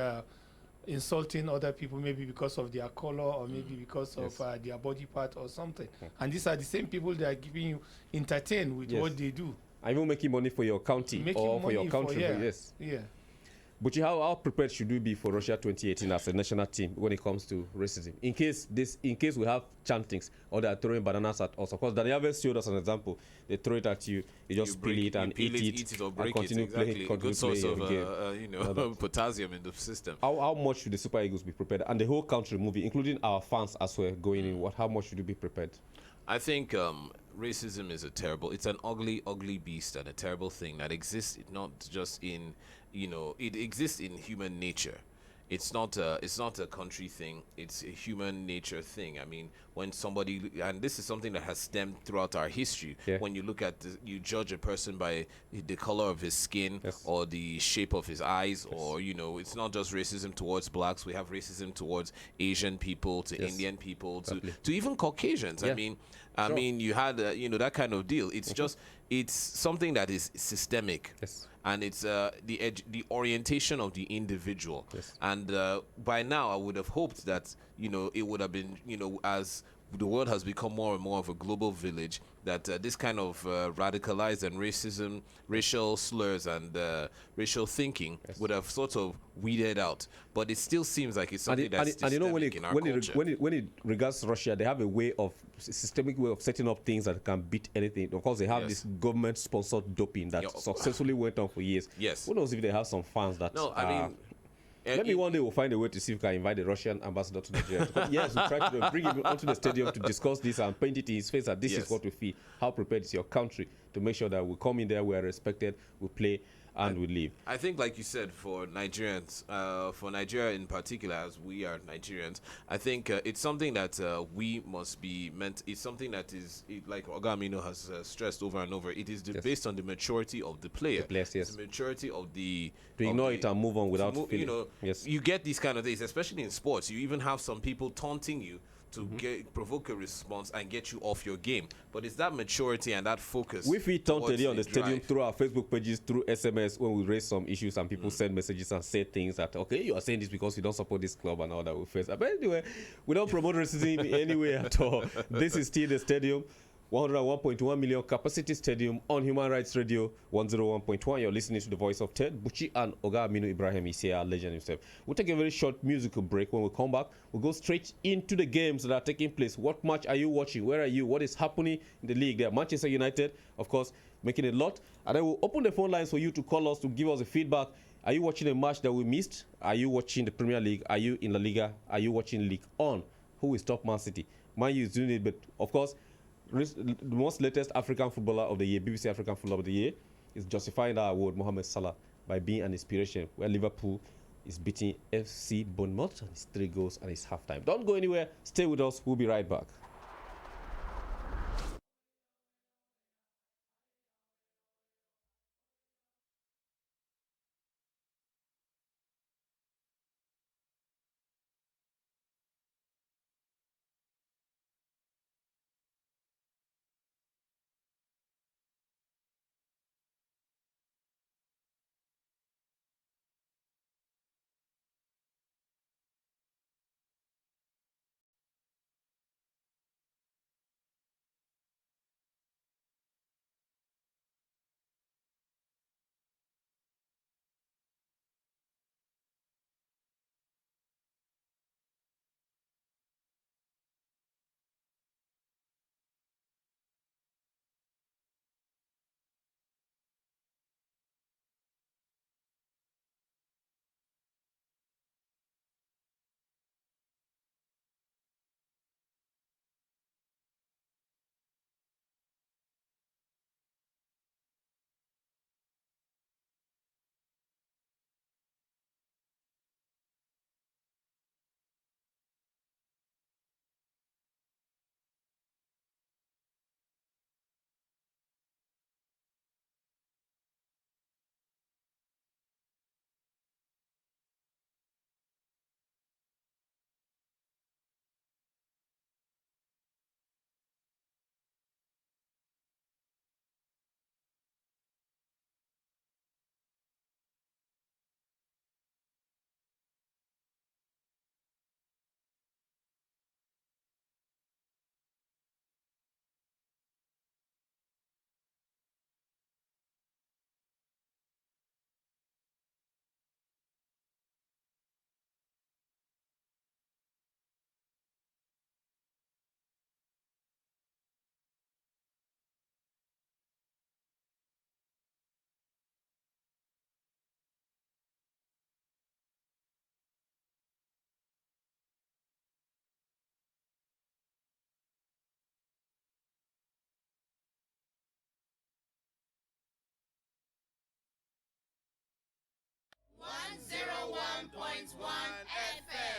insulting other people, maybe because of their color or maybe because of their body part or something? And these are the same people that are giving you entertain with what they do. And even making money for your county or for your country. Yeah. But how prepared should we be for Russia 2018 as a national team when it comes to racism? In case we have chantings or they are throwing bananas at us. Of course, Daniel Alves showed us an example. They throw it at you, you just peel it and eat it or break and continue playing. A good source of potassium in the system. How much should the Super Eagles be prepared? And the whole country moving, including our fans as well, going in. How much should you be prepared? I think racism is it's an ugly beast and a terrible thing that exists not just in, it exists in human nature. It's not a country thing. It's a human nature thing. I mean, when somebody, and this is something that has stemmed throughout our history. When you look at, you judge a person by the color of his skin or the shape of his eyes, or it's not just racism towards blacks. We have racism towards Asian people, to Indian people, to even Caucasians. I mean, I mean, you had that kind of deal. It's just it's something that is systemic. Yes. And it's the orientation of the individual. Yes. And by now, I would have hoped that it would have been as the world has become more and more of a global village, that this kind of radicalized and racial slurs and racial thinking would have sort of weeded out. But it still seems like it's something that's systemic in our culture. When it regards Russia, they have a systemic way of setting up things that can beat anything. Of course, they have this government-sponsored doping that successfully went on for years. Yes. Who knows if they have some fans that... No, I mean... Maybe one day we'll find a way to see if we can invite the Russian ambassador to Nigeria. Yes, we'll try to bring him onto the stadium to discuss this and paint it in his face that this is what we feel. How prepared is your country to make sure that we come in there, we are respected, we play, and we live. I think, like you said, for Nigerians, for Nigeria in particular, as we are Nigerians, I think it's something that we must be meant. It's something that is, like Oga Aminu has stressed over and over. It is based on the maturity of the player. The players, yes. The maturity of the... To ignore it and move on without feeling. You get these kind of things, especially in sports. You even have some people taunting you to provoke a response and get you off your game. But it's that maturity and that focus. We feel taunted here on the stadium through our Facebook pages, through SMS, when we raise some issues and people send messages and say things that, okay, you are saying this because you don't support this club and all that we face. But anyway, we don't promote racism in any way at all. This is still the stadium. 101.1 million capacity stadium on Human Rights Radio 101.1. You're listening to the voice of Ted Buchi, and Oga Aminu Ibrahim is here, legend himself. We'll take a very short musical break. When we come back, we'll go straight into the games that are taking place. What match are you watching? Where are you? What is happening in the league? There, Manchester United, of course, making a lot. And then we'll open the phone lines for you to call us to give us a feedback. Are you watching a match that we missed? Are you watching the Premier League? Are you in La Liga? Are you watching League On? Who is top Man City? Man U is doing it, but of course, the most latest African footballer of the year, BBC African Footballer of the Year, is justifying that award, Mohamed Salah, by being an inspiration, where Liverpool is beating FC Bournemouth on his 3 goals and his halftime. Don't go anywhere. Stay with us. We'll be right back.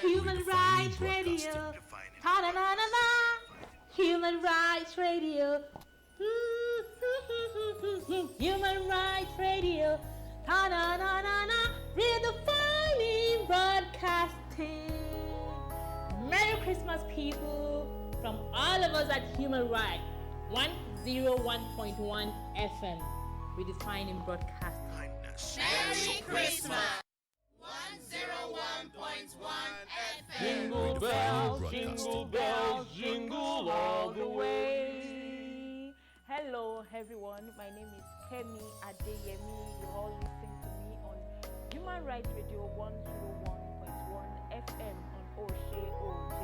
Human Rights Radio. Ha na na na na. Human Rights Radio. Human Rights Radio. Ha na na na na. Redefining broadcasting. Merry Christmas, people, from all of us at Human Rights. 101.1 FM. Redefining broadcasting. Merry Christmas! 101.1 FM. Jingle bells, jingle all the way. Hello, everyone. My name is Kemi Adeyemi. You all listen to me on Human Rights Radio 101.1 FM on Oshe OJ.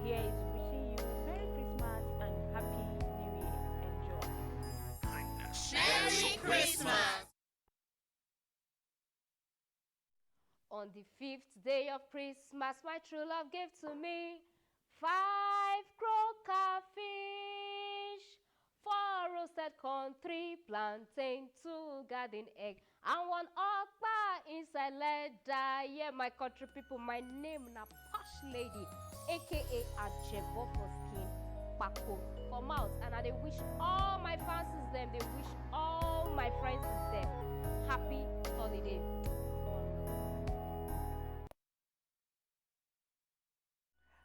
Here is wishing you Merry Christmas and Happy New Year. Enjoy. Merry Christmas! On the 5th day of Christmas, my true love gave to me 5 croaker fish, 4 roasted corn, 3 plantain, 2 garden egg, and 1 okpa inside leather. Yeah, my country people, my name na Posh Lady, aka Ajebo for skin, Pako for mouth, and I dey wish all my fans them, they wish all my friends them happy holiday.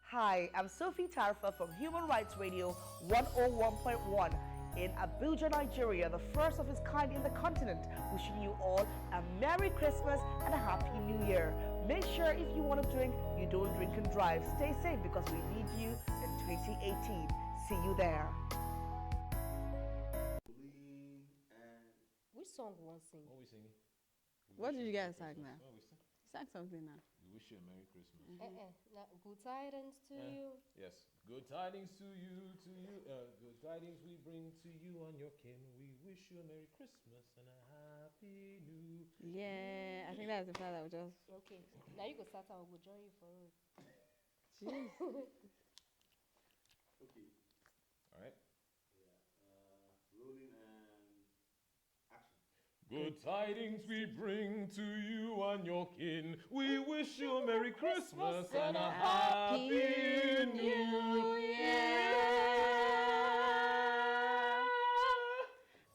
Hi, I'm Sophie Tarfa from Human Rights Radio 101.1 in Abuja, Nigeria, the first of its kind in the continent, wishing you all a Merry Christmas and a Happy New Year. Make sure if you want to drink, you don't drink and drive. Stay safe because we need you in 2018. See you there. Which song we want to sing? What are we singing? What did you guys sing now? What are we singing? Sang something now. We wish you a Merry Christmas. Good tidings to you. Yes. Good tidings to you, good tidings we bring to you and your kin. We wish you a Merry Christmas and a Happy New Year. Yeah, I think that's the part I was just. Okay, now you go start. I will join you for it. Jeez. Okay. All right. Yeah. Rolling and action. Good tidings we bring to you and your kin. We wish you a Merry Christmas and a Happy New Year.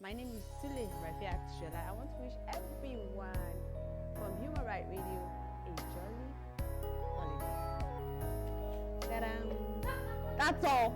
My name is Sule Rafiat Shola. I want to wish everyone from Human Rights Radio a jolly holiday. Ta-da! That's all.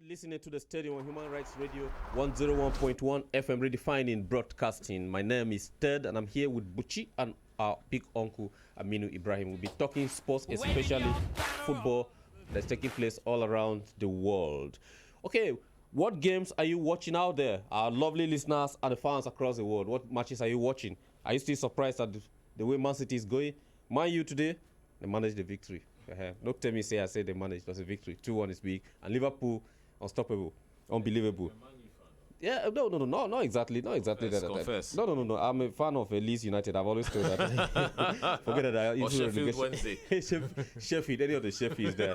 listening to the Stadium on Human Rights Radio 101.1 FM redefining broadcasting. My name is Ted and I'm here with Buchi and our big uncle Aminu Ibrahim. We'll be talking sports, especially football that's taking place all around the world. Okay, what games are you watching out there? Our lovely listeners and the fans across the world, what matches are you watching? Are you still surprised at the way Man City is going? Man U today, they managed the victory. Don't tell me I said they managed. It was a victory. 2-1 is big. And Liverpool, unstoppable. Unbelievable. Yeah, no, not exactly. Not exactly Confess. No. I'm a fan of Leeds United. I've always told that. Forget that. Or Sheffield Wednesday. Sheffield, any of the Sheffields there.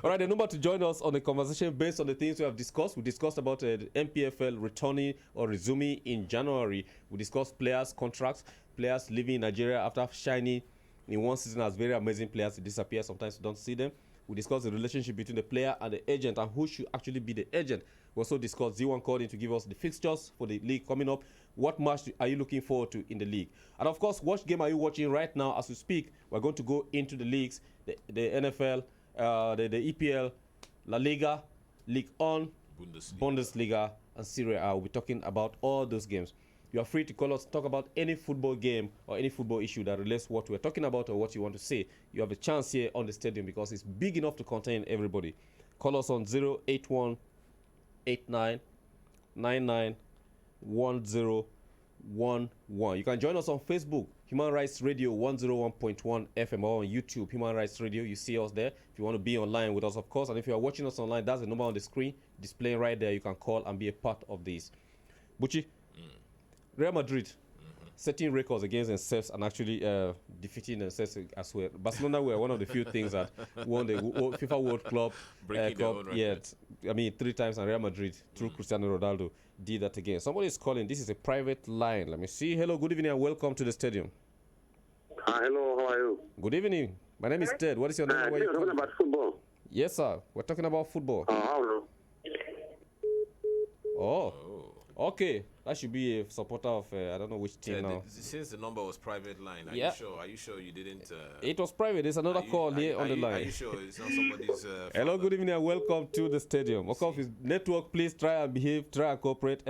All right, the number to join us on the conversation based on the things we have discussed. We discussed about the MPFL returning or resuming in January. We discussed players' contracts, players leaving in Nigeria after shining in one season as very amazing players. They disappear. Sometimes you don't see them. We discussed the relationship between the player and the agent and who should actually be the agent. We also discussed Z1 called in to give us the fixtures for the league coming up. What match are you looking forward to in the league? And of course, what game are you watching right now as we speak? We're going to go into the leagues, the NFL, the EPL, La Liga, Ligue 1, Bundesliga, and Serie A. We'll be talking about all those games. You are free to call us, talk about any football game or any football issue that relates to what we're talking about or what you want to say. You have a chance here on the stadium because it's big enough to contain everybody. Call us on 081 89 99 1011. You can join us on Facebook, Human Rights Radio 101.1 FM, or on YouTube, Human Rights Radio. You see us there. If you want to be online with us, of course, and if you are watching us online, that's the number on the screen displaying right there. You can call and be a part of this. Buchi, Real Madrid setting records against themselves and actually defeating themselves as well. Barcelona were one of the few things that won the FIFA World Club. I mean 3 times, and Real Madrid through Cristiano Ronaldo did that again. Somebody is calling. This is a private line. Let me see. Hello, good evening and welcome to the stadium. Hello, how are you? Good evening. My name is Ted. What is your name? You're talking about football. Yes, sir. We're talking about football. Oh, okay. That should be a supporter of I don't know which team now. Since the number was private line, are you sure? Are you sure you didn't? It was private. There's another call here on the line. Are you sure it's not somebody's? Hello, good evening and welcome to the stadium. Of course, network, please try and behave, try and cooperate.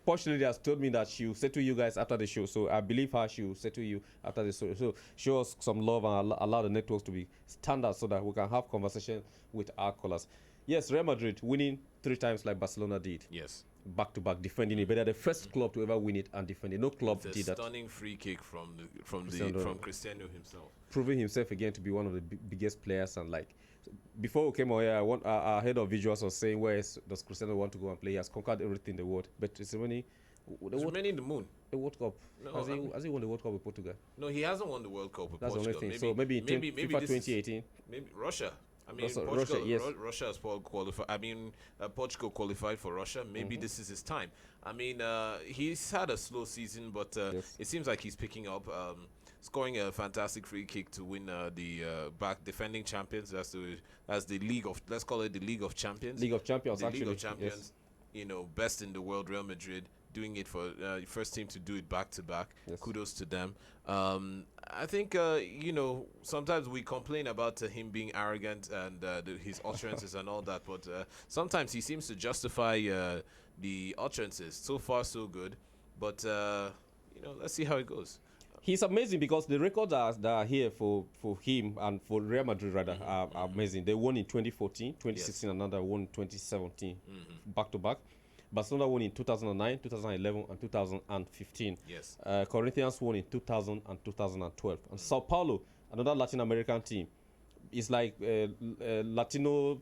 Fortunately, has told me that she'll settle you guys after the show, so I believe her. She'll settle you after the show. So show us some love and allow the networks to be standard so that we can have conversation with our callers. Yes, Real Madrid winning 3 times like Barcelona did. Yes. Back-to-back defending it, but they're the first club to ever win it and defend it. No club did that. Stunning free kick from Cristiano himself, proving himself again to be one of the biggest players. And like before we came on here, our head of visuals was saying, where does Cristiano want to go and play? He has conquered everything in the world, but it's remaining in the moon. The World Cup. No, has he won the World Cup with Portugal? No, he hasn't won the World Cup with Portugal. That's the only thing. So maybe FIFA 2018. Maybe Russia. I mean, Russia has qualified. I mean, Portugal qualified for Russia. Maybe this is his time. I mean, he's had a slow season, but it seems like he's picking up, scoring a fantastic free kick to win the back defending champions. That's the league of, let's call it the League of Champions. League of Champions, actually. League of Champions. Yes. You know, best in the world, Real Madrid. Doing it for first team to do it back to back. Kudos to them. I think you know, sometimes we complain about him being arrogant and his utterances and all that, but sometimes he seems to justify the utterances. So far, so good. But you know, let's see how it goes. He's amazing because the records that are here for him and for Real Madrid rather are amazing. They won in 2014, 2016, another won in 2017, back to back. Barcelona won in 2009, 2011, and 2015. Yes. Corinthians won in 2000 and 2012. And Sao Paulo, another Latin American team, is like Latino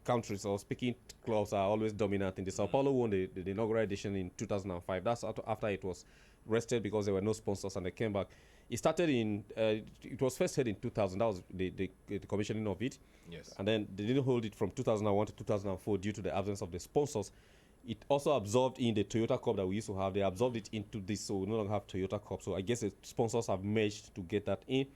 countries or speaking clubs are always dominant in the Sao Paulo won the inaugural edition in 2005. That's after it was rested because there were no sponsors and they came back. It started in, it was first held in 2000. That was the commissioning of it. Yes. And then they didn't hold it from 2001 to 2004 due to the absence of the sponsors. It also absorbed in the Toyota Cup that we used to have. They absorbed it into this, so we no longer have Toyota Cup. So I guess the sponsors have merged to get that in.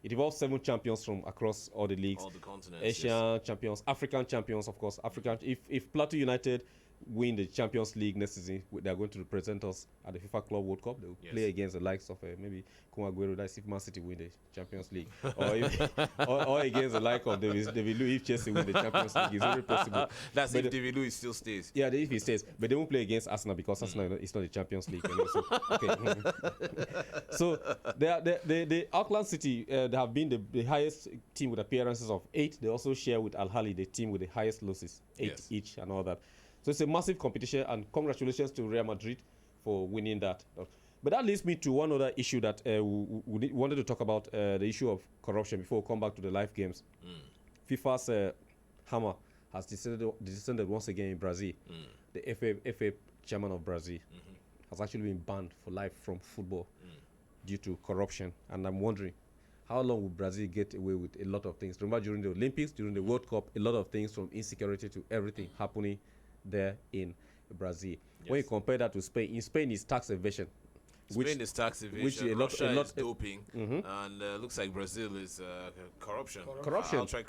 It involves 7 champions from across all the leagues. All the continents. Asian champions, African champions, of course. If Plateau United win the Champions League next season, they are going to represent us at the FIFA Club World Cup. They will play against the likes of maybe Kun Aguero. That's if Man City win the Champions League, or against the like of David Luiz if Chelsea win the Champions League. It's very possible. That's if David Luiz still stays. Yeah, if he stays, but they won't play against Arsenal because Arsenal is not the Champions League. So, okay. So the Auckland City they have been the highest team with appearances of 8. They also share with Al Ahly the team with the highest losses, 8 each and all that. So it's a massive competition, and congratulations to Real Madrid for winning that. But that leads me to one other issue that we wanted to talk about, the issue of corruption before we come back to the live games. FIFA's hammer has descended once again in Brazil. The FA chairman of Brazil has actually been banned for life from football due to corruption. And I'm wondering, how long will Brazil get away with a lot of things? Remember, during the Olympics, during the World Cup, a lot of things from insecurity to everything happening there in Brazil. When you compare that to Spain, in Spain it's tax evasion. Spain is tax evasion, Russia is doping, and looks like Brazil is corruption.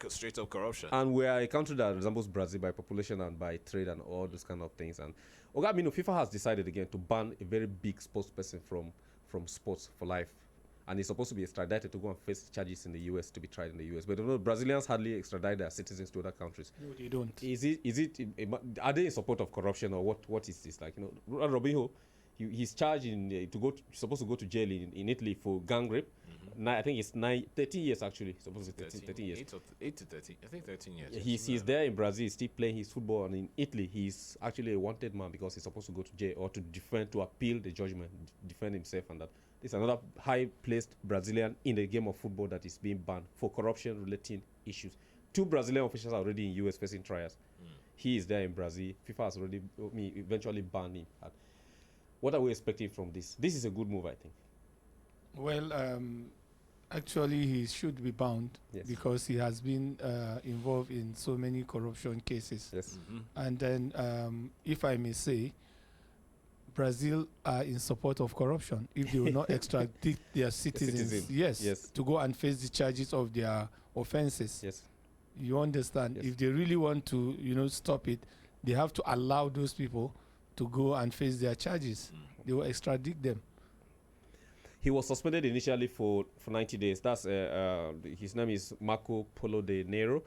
Straight up corruption. And we are a country that resembles Brazil by population and by trade and all those kind of things. And FIFA has decided again to ban a very big sports person from sports for life. And he's supposed to be extradited to go and face charges in the US, to be tried in the US. But Brazilians hardly extradite their citizens to other countries. No, they don't. Are they in support of corruption, or what is this like? Robinho, he's charged supposed to go to jail in Italy for gang rape. I think it's 13 years actually. Supposed to 13 years. 8 to 13. I think 13 years. He's there in Brazil, still playing his football, and in Italy he's actually a wanted man because he's supposed to go to jail or to appeal the judgment, defend himself, and that. This is another high-placed Brazilian in the game of football that is being banned for corruption-related issues. 2 Brazilian officials are already in US facing trials. He is there in Brazil. FIFA has already eventually banned him. What are we expecting from this? This is a good move, I think. Well, actually, he should be bound because he has been involved in so many corruption cases. Yes. And then, if I may say, Brazil are in support of corruption if they will not extradite their citizens, to go and face the charges of their offenses. Yes. You understand? If they really want to, stop it, they have to allow those people to go and face their charges. They will extradite them. He was suspended initially for 90 days. That's his name is Marco Polo de Nero.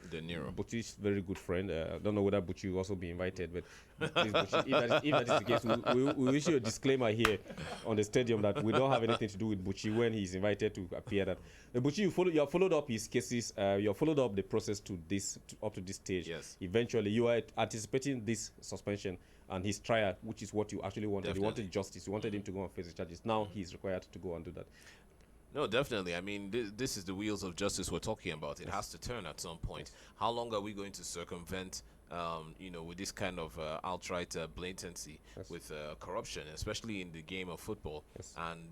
Bucci's very good friend. I don't know whether Bucci will also be invited, but please, Bucci, if that is the case, we issue a disclaimer here on the stadium that we don't have anything to do with Bucci when he's invited to appear. That Bucci, you have followed up his cases. You have followed up the process up to this stage. Yes. Eventually, you are anticipating this suspension and his trial, which is what you actually wanted. Definitely. You wanted justice. You wanted him to go and face the charges. Now he's required to go and do that. No, definitely. I mean, this is the wheels of justice we're talking about. It has to turn at some point. How long are we going to circumvent, with this kind of outright blatancy with corruption, especially in the game of football? And,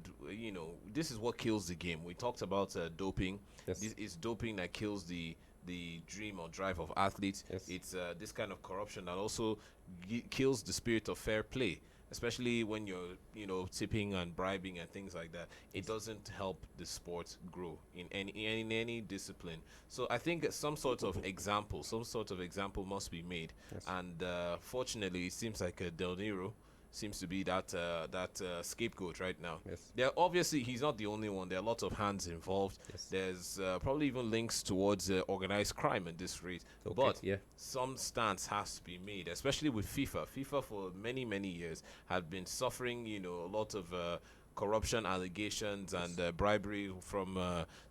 this is what kills the game. We talked about doping. This is doping that kills the dream or drive of athletes. It's this kind of corruption that also kills the spirit of fair play, especially when you're tipping and bribing and things like that. It doesn't help the sport grow in any discipline. So I think some sort of example must be made. And fortunately, it seems like Del Nero seems to be that scapegoat right now. There obviously he's not the only one. There are lots of hands involved. There's probably even links towards organized crime in this rate. But some stance has to be made, especially with FIFA. FIFA for many years had been suffering, a lot of corruption allegations and bribery from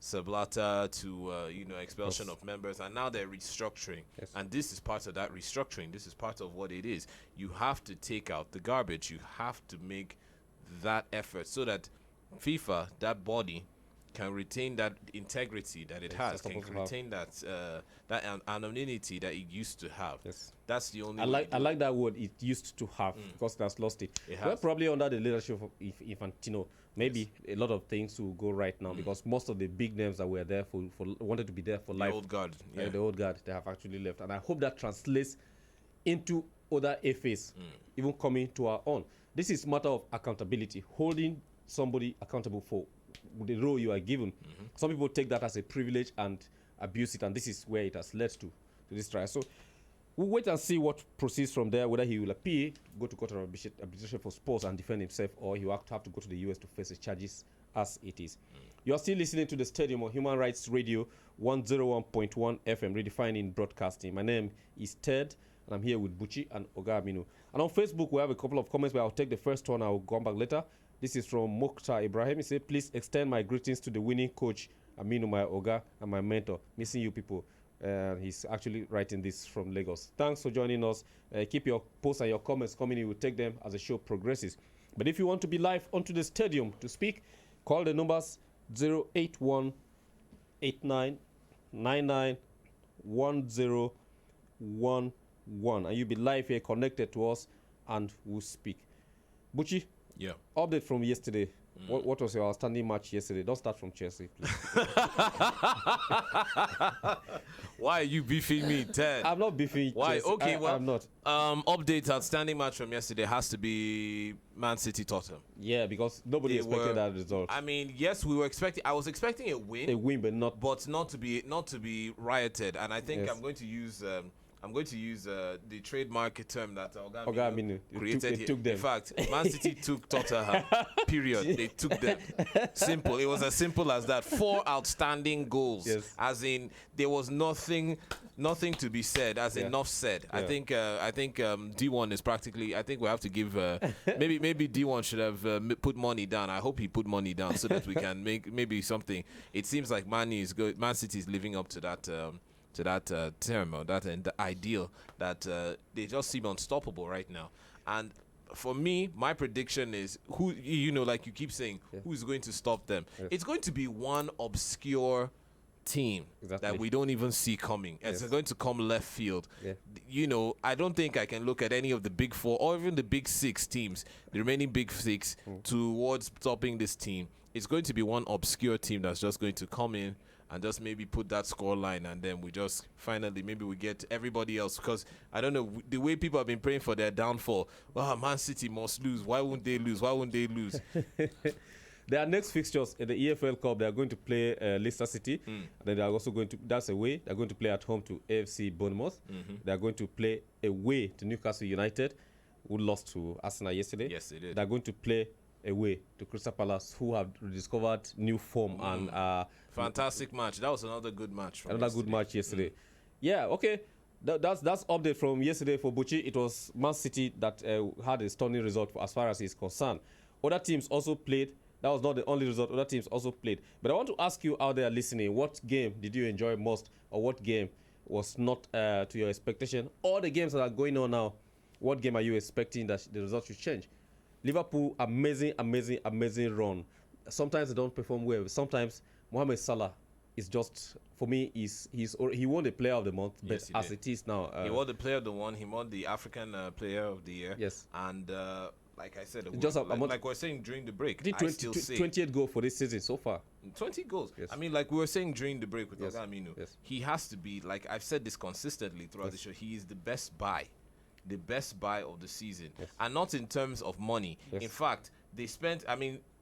Sablata to expulsion of members, and now they're restructuring. And this is part of that restructuring. This is part of what it is. You have to take out the garbage. You have to make that effort so that FIFA, that body, can retain that integrity that it has, can retain that anonymity that it used to have. That's the only. I like that word. It used to have because that's lost it. Well, probably under the leadership of Infantino, maybe a lot of things will go right now because most of the big names that were there for wanted to be there for life. The old guard, the old guard, they have actually left, and I hope that translates into other FAs, even coming to our own. This is a matter of accountability, holding somebody accountable for the role you are given. Some people take that as a privilege and abuse it, and this is where it has led to this trial. So we'll wait and see what proceeds from there, whether he will appeal, go to court of arbitration for sports and defend himself, or he will have to go to the US to face the charges as it is. You are still listening to the Stadium on Human Rights Radio 101.1 FM, redefining broadcasting. My name is Ted, and I'm here with Buchi and Oga Aminu. And on Facebook, we have a couple of comments, but I'll take the first one. I'll come back later. This is from Mokhtar Ibrahim. He said, please extend my greetings to the winning coach, Aminu, my Oga, and my mentor. Missing you people. He's actually writing this from Lagos. Thanks for joining us. Keep your posts and your comments coming. We'll take them as the show progresses. But if you want to be live onto the stadium to speak, call the numbers 081 89 99 1011, and you'll be live here connected to us and we'll speak. Buchi, yeah. Update from yesterday. What was your outstanding match yesterday? Don't start from Chelsea, please. Why are you beefing me, Ted? I'm not beefing Why? Chelsea. Okay, I'm not. Update outstanding match from yesterday has to be Man City Tottenham. Yeah, because nobody expected that result. I mean, yes, we were expecting. I was expecting a win. A win, but not to be rioted. And I think I'm going to use. The trademark term that Oga Aminu created here. Took them. In fact, Man City took Tottenham. Period. They took them. Simple. It was as simple as that. 4 outstanding goals. Yes. As in, there was nothing to be said. As enough said. Yeah. I think D1 is practically. I think we have to give. Maybe D1 should have put money down. I hope he put money down so that we can make maybe something. It seems like Man City is living up to that. Term or the ideal that they just seem unstoppable right now. And for me, my prediction is like you keep saying, who's going to stop them? Yes. It's going to be one obscure team that we don't even see coming. It's going to come left field. Yeah. I don't think I can look at any of the big 4 or even the big 6 teams, the remaining big 6, towards stopping this team. It's going to be one obscure team that's just going to come in and just maybe put that score line, and then we just finally maybe we get everybody else. Because I don't know, the way people have been praying for their downfall. Wow, Man City must lose. Why wouldn't they lose? Their next fixtures in the EFL Cup, they are going to play Leicester City. And then they are also going to, that's away. They're going to play at home to AFC Bournemouth. They are going to play away to Newcastle United, who lost to Arsenal yesterday. Yes, they did. They're going to play away to Crystal Palace, who have rediscovered new form and fantastic match. That was another good match. Good match yesterday. Yeah, okay. That's update from yesterday for Buchi. It was Man City that had a stunning result as far as he's concerned. Other teams also played. That was not the only result. Other teams also played. But I want to ask you out there listening, what game did you enjoy most, or what game was not to your expectation? All the games that are going on now, what game are you expecting that the result should change? Liverpool, amazing run. Sometimes they don't perform well. Sometimes Mohamed Salah is just, for me, he won the Player of the Month, but as it is now, he won the Player of the Month. He won the African Player of the Year. Yes, and like I said, like we were saying during the break, 28 goals for this season so far. 20 goals. Yes. I mean, like we were saying during the break with Oga Aminu, yes. He has to be, like I've said this consistently throughout the show. He is the best buy of the season, and not in terms of money. In fact, they spent,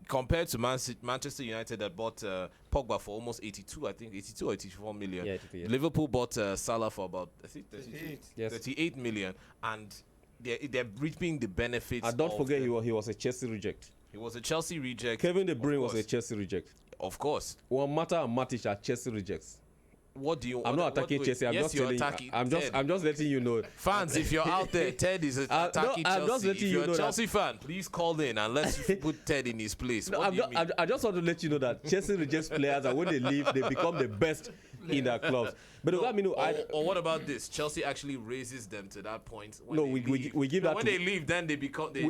compared to Manchester United that bought Pogba for almost 82 or 84 million. Yeah, 82, Liverpool bought Salah for about 38 million, and they're reaping the benefits. And don't forget, he was a Chelsea reject. He was a Chelsea reject. Kevin De Bruyne was a Chelsea reject. Of course. Juan Mata and Matic are Chelsea rejects. What do you? I'm not attacking Chelsea. I'm just letting you know. Fans, if you're out there, Ted is attacking Chelsea. I'm just letting if you're you know a Chelsea fan, please call in and let's put Ted in his place. No, I just want to let you know that Chelsea rejects players, and when they leave, they become the best in their clubs. But or what about this? Chelsea actually raises them to that point. We give that. When they leave, then they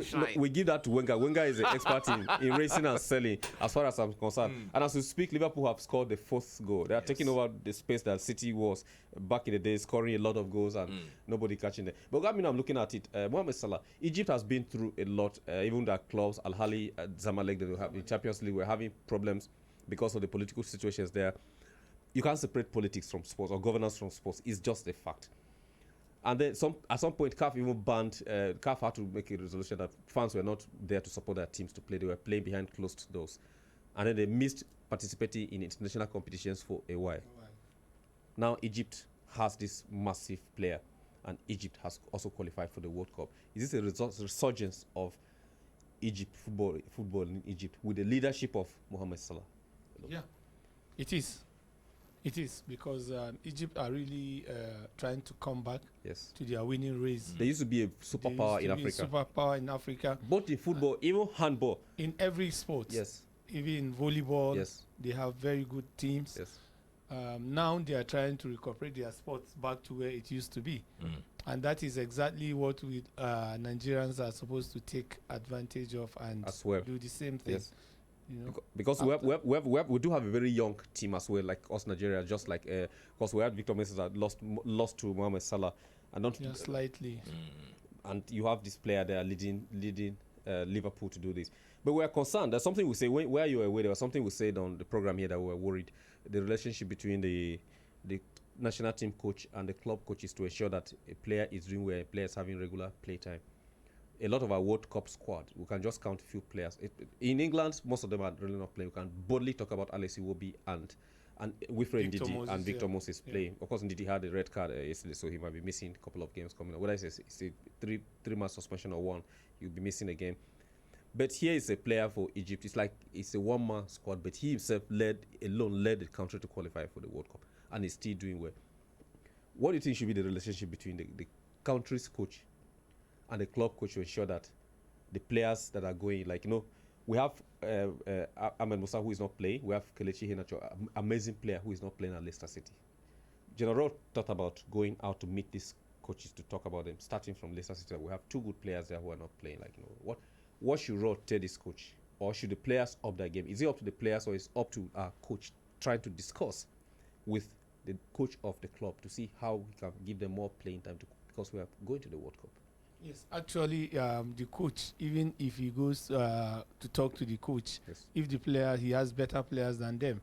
shine. We give that to Wenger. Wenger is an expert in racing and selling, as far as I'm concerned. And as we speak, Liverpool have scored the 4th goal. They are taking over the space that City was back in the day, scoring a lot of goals and nobody catching them. But I'm looking at it. Mohamed Salah, Egypt has been through a lot. Even their clubs, Al Ahly, Zamalek, they have the Champions League, were having problems because of the political situations there. You can't separate politics from sports or governance from sports. It's just a fact. And then at some point, CAF even banned. CAF had to make a resolution that fans were not there to support their teams to play. They were playing behind closed doors, and then they missed participating in international competitions for a while. Now Egypt has this massive player, and Egypt has also qualified for the World Cup. Is this a resurgence of Egypt football in Egypt with the leadership of Mohamed Salah? Yeah, it is. It is because Egypt are really trying to come back to their winning race. They used to be a superpower in Africa. Superpower in Africa. Both in football, even handball. In every sport. Yes. Even in volleyball. Yes. They have very good teams. Yes. Now they are trying to incorporate their sports back to where it used to be. And that is exactly what we Nigerians are supposed to take advantage of and do the same thing. Yes. You know, because we do have a very young team as well, like us Nigeria, just like because we had Victor Moses that lost to Mohamed Salah, and not slightly. And you have this player there leading Liverpool to do this. But we are concerned. There's something we say where you were away. There was something we said on the program here that we were worried the relationship between the national team coach and the club coaches to ensure that a player is doing well, a player is having regular play time. A lot of our World Cup squad, we can just count a few players. In England, most of them are really not playing. We can boldly talk about Alex Iwobi and Wilfred Ndidi and Victor Moses playing. Of course, Ndidi had a red card yesterday, so he might be missing a couple of games coming up. Whether it's a three-month suspension or one, he'll be missing a game. But here is a player for Egypt. It's like it's a one-man squad, but he himself led the country to qualify for the World Cup, and he's still doing well. What do you think should be the relationship between the country's coach and the club coach to ensure that the players that are going, like, you know, we have Ahmed Musa who is not playing. We have Kelechi Iheanacho, amazing player who is not playing at Leicester City. General thought about going out to meet these coaches to talk about them, starting from Leicester City. We have two good players there who are not playing. Like, you know, what should Roth tell this coach? Or should the players up their game? Is it up to the players or is it up to our coach trying to discuss with the coach of the club to see how we can give them more playing time because we are going to the World Cup? Yes, actually, the coach, even if he goes to talk to the coach, if the player, he has better players than them,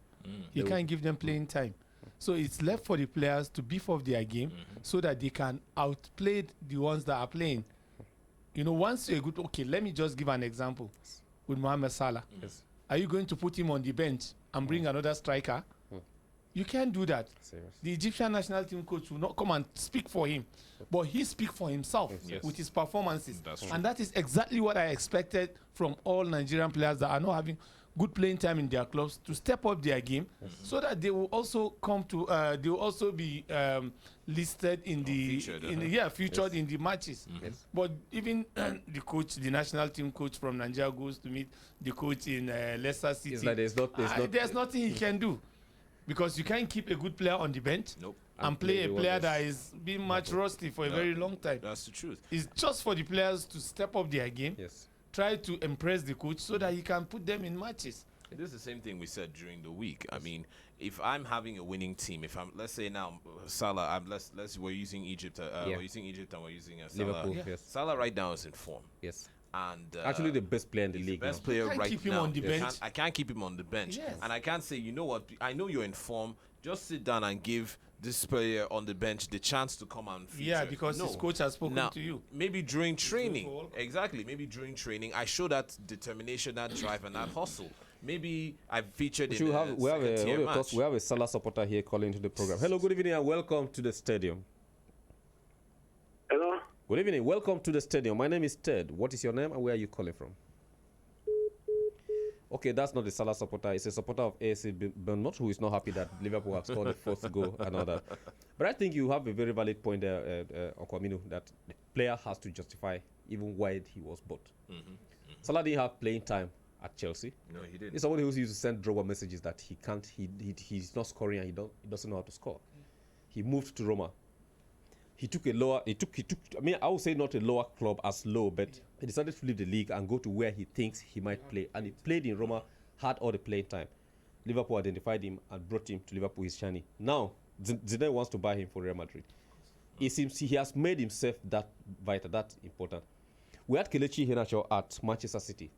he can't give them playing time. So it's left for the players to beef up their game so that they can outplay the ones that are playing. You know, once you're good, okay, let me just give an example with Mohamed Salah. Are you going to put him on the bench and bring another striker? You can't do that. Seriously. The Egyptian national team coach will not come and speak for him, but he speaks for himself with his performances. And that is exactly what I expected from all Nigerian players that are not having good playing time in their clubs to step up their game so that they will also come to, they will also be listed in featured in the matches. But even the coach, the national team coach from Nigeria goes to meet the coach in Leicester City. It's like there's nothing he can do. Because you can't keep a good player on the bench and play a player that is being much rusty for a very long time. That's the truth. It's just for the players to step up their game, try to impress the coach so that he can put them in matches. It is the same thing we said during the week. I mean, if I'm having a winning team, if I'm, let's say now Salah, we're using Egypt, we're using Egypt and we're using Salah. Liverpool, Salah right now is in form. Yes. And actually the best player in the league. The best player right now. Keep him on the bench. I can't keep him on the bench. And I can't say, you know what, I know you're in form. Just sit down and give this player on the bench the chance to come and feature. Yeah, because his coach has spoken to you. Maybe during training. Exactly. Maybe during training, I show that determination, that drive, and that hustle. Maybe I've featured we have a Salah supporter here calling into the program. Hello, good evening, and welcome to the stadium. Hello. Good evening, welcome to the stadium. My name is Ted. What is your name and where are you calling from? Okay, that's not the Salah supporter. It's a supporter of ASC Bournemouth who is not happy that Liverpool have scored the fourth goal and all that. But I think you have a very valid point there, Okwaminu, that the player has to justify even why he was bought. Salah didn't have playing time at Chelsea. No, he didn't. He's somebody who used to send Drogba messages that he can't, he's not scoring and he doesn't know how to score. He moved to Roma. He took I mean, I would say not a lower club as low, but he decided to leave the league and go to where he thinks he might play. And he played in Roma, had all the playing time. Liverpool identified him and brought him to Liverpool, his shiny. Now, Zidane wants to buy him for Real Madrid. It seems he has made himself that vital, that important. We had Kelechi Iheanacho at Manchester City.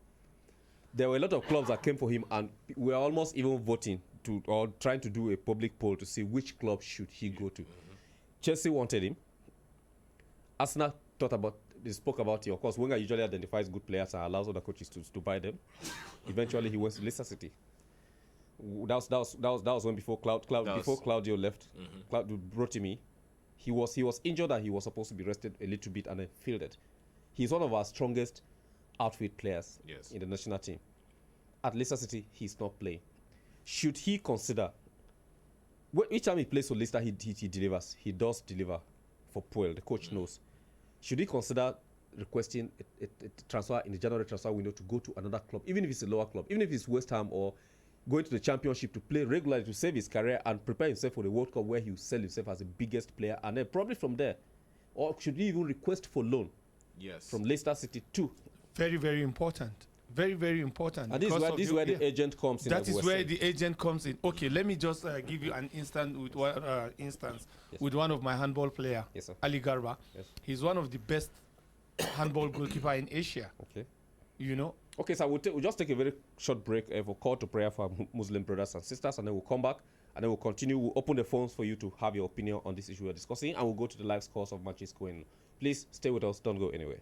There were a lot of clubs that came for him, and we were almost even voting or trying to do a public poll to see which club should he go to. Chelsea wanted him. Arsenal spoke about it. Of course, Wenger usually identifies good players and allows other coaches to buy them. Eventually, he went to Leicester City. That was when before Claudio left. Claudio brought him in. He was injured and he was supposed to be rested a little bit and then fielded. He's one of our strongest outfield players in the national team. At Leicester City, he's not playing. Should he consider, each time he plays for Leicester, he delivers. He does deliver for Puel. The coach knows. Should he consider requesting a transfer in the January transfer window to go to another club, even if it's a lower club, even if it's West Ham, or going to the Championship to play regularly to save his career and prepare himself for the World Cup where he will sell himself as the biggest player, and then probably from there? Or should he even request for loan from Leicester City too? Very, very important. Very, very important. And this is where the agent comes in. That is where the agent comes in. Okay, let me just give you an instance with one of my handball player, Ali Garba. He's one of the best handball goalkeeper in Asia. Okay. You know. Okay, so we'll just take a very short break for call to prayer for Muslim brothers and sisters, and then we'll come back and then we'll continue. We'll open the phones for you to have your opinion on this issue we're discussing, and we'll go to the live scores of matches going. Please stay with us. Don't go anywhere.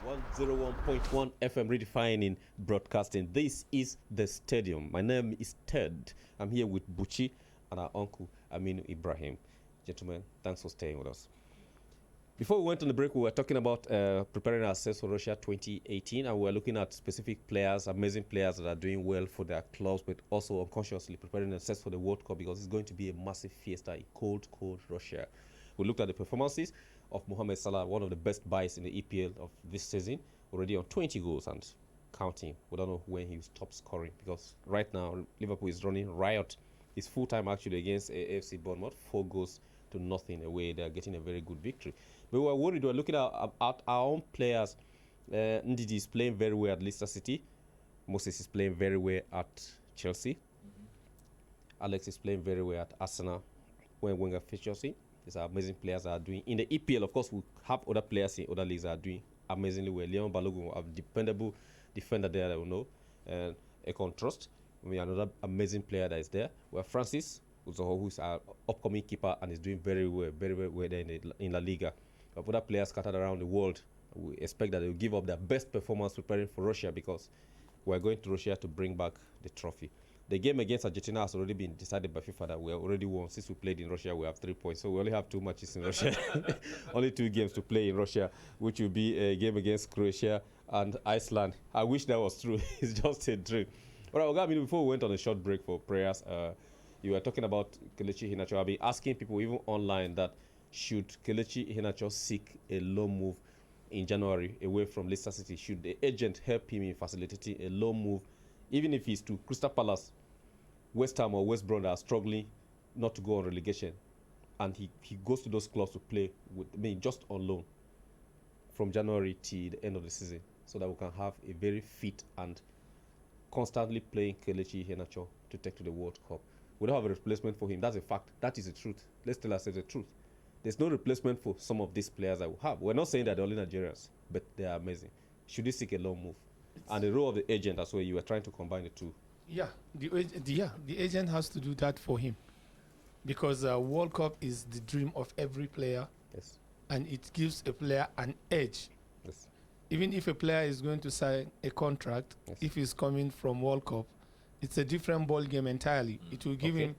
101.1 FM redefining broadcasting. This is the stadium. My name is Ted. I'm here with Buchi and our uncle Aminu Ibrahim. Gentlemen, thanks for staying with us. Before we went on the break, we were talking about preparing ourselves for Russia 2018, and we were looking at specific players, amazing players that are doing well for their clubs, but also unconsciously preparing themselves for the World Cup because it's going to be a massive fiesta in cold, cold Russia. We looked at the performances of Mohamed Salah, one of the best buys in the EPL of this season, already on 20 goals and counting. We don't know when he will stop scoring because right now Liverpool is running riot. It's full time actually against AFC Bournemouth, 4 goals to nothing away. They are getting a very good victory. But we were worried. We were looking at our own players. Ndidi is playing very well at Leicester City. Moses is playing very well at Chelsea. Alex is playing very well at Arsenal. When Wenger features him, these are amazing players that are doing. In the EPL, of course, we have other players in other leagues that are doing amazingly well. Leon Balogun, a dependable defender there that we know. And Ekon Trust, another amazing player that is there. We have Francis, who's our upcoming keeper and is doing very well there in La Liga. We have other players scattered around the world. We expect that they will give up their best performance preparing for Russia because we're going to Russia to bring back the trophy. The game against Argentina has already been decided by FIFA that we have already won. Since we played in Russia, we have 3 points. So we only have 2 matches in Russia. Only 2 games to play in Russia, which will be a game against Croatia and Iceland. I wish that was true. It's just a dream. All right, Ogami, before we went on a short break for prayers, you were talking about Kelechi Iheanacho. I've been asking people, even online, that should Kelechi Iheanacho seek a loan move in January away from Leicester City? Should the agent help him in facilitating a loan move, even if he's to Crystal Palace, West Ham or West Brom that are struggling not to go on relegation, and he goes to those clubs to play with just on loan from January to the end of the season, so that we can have a very fit and constantly playing Kelechi Iheanacho to take to the World Cup. We don't have a replacement for him. That's a fact. That is the truth. Let's tell ourselves the truth. There's no replacement for some of these players that we have. We're not saying that they're only Nigerians, but they are amazing. Should he seek a loan move? And the role of the agent as well, you were trying to combine the two. Yeah, the agent has to do that for him because World Cup is the dream of every player. Yes. And it gives a player an edge. Yes. Even if a player is going to sign a contract, yes, if he's coming from World Cup, it's a different ball game entirely. It will give him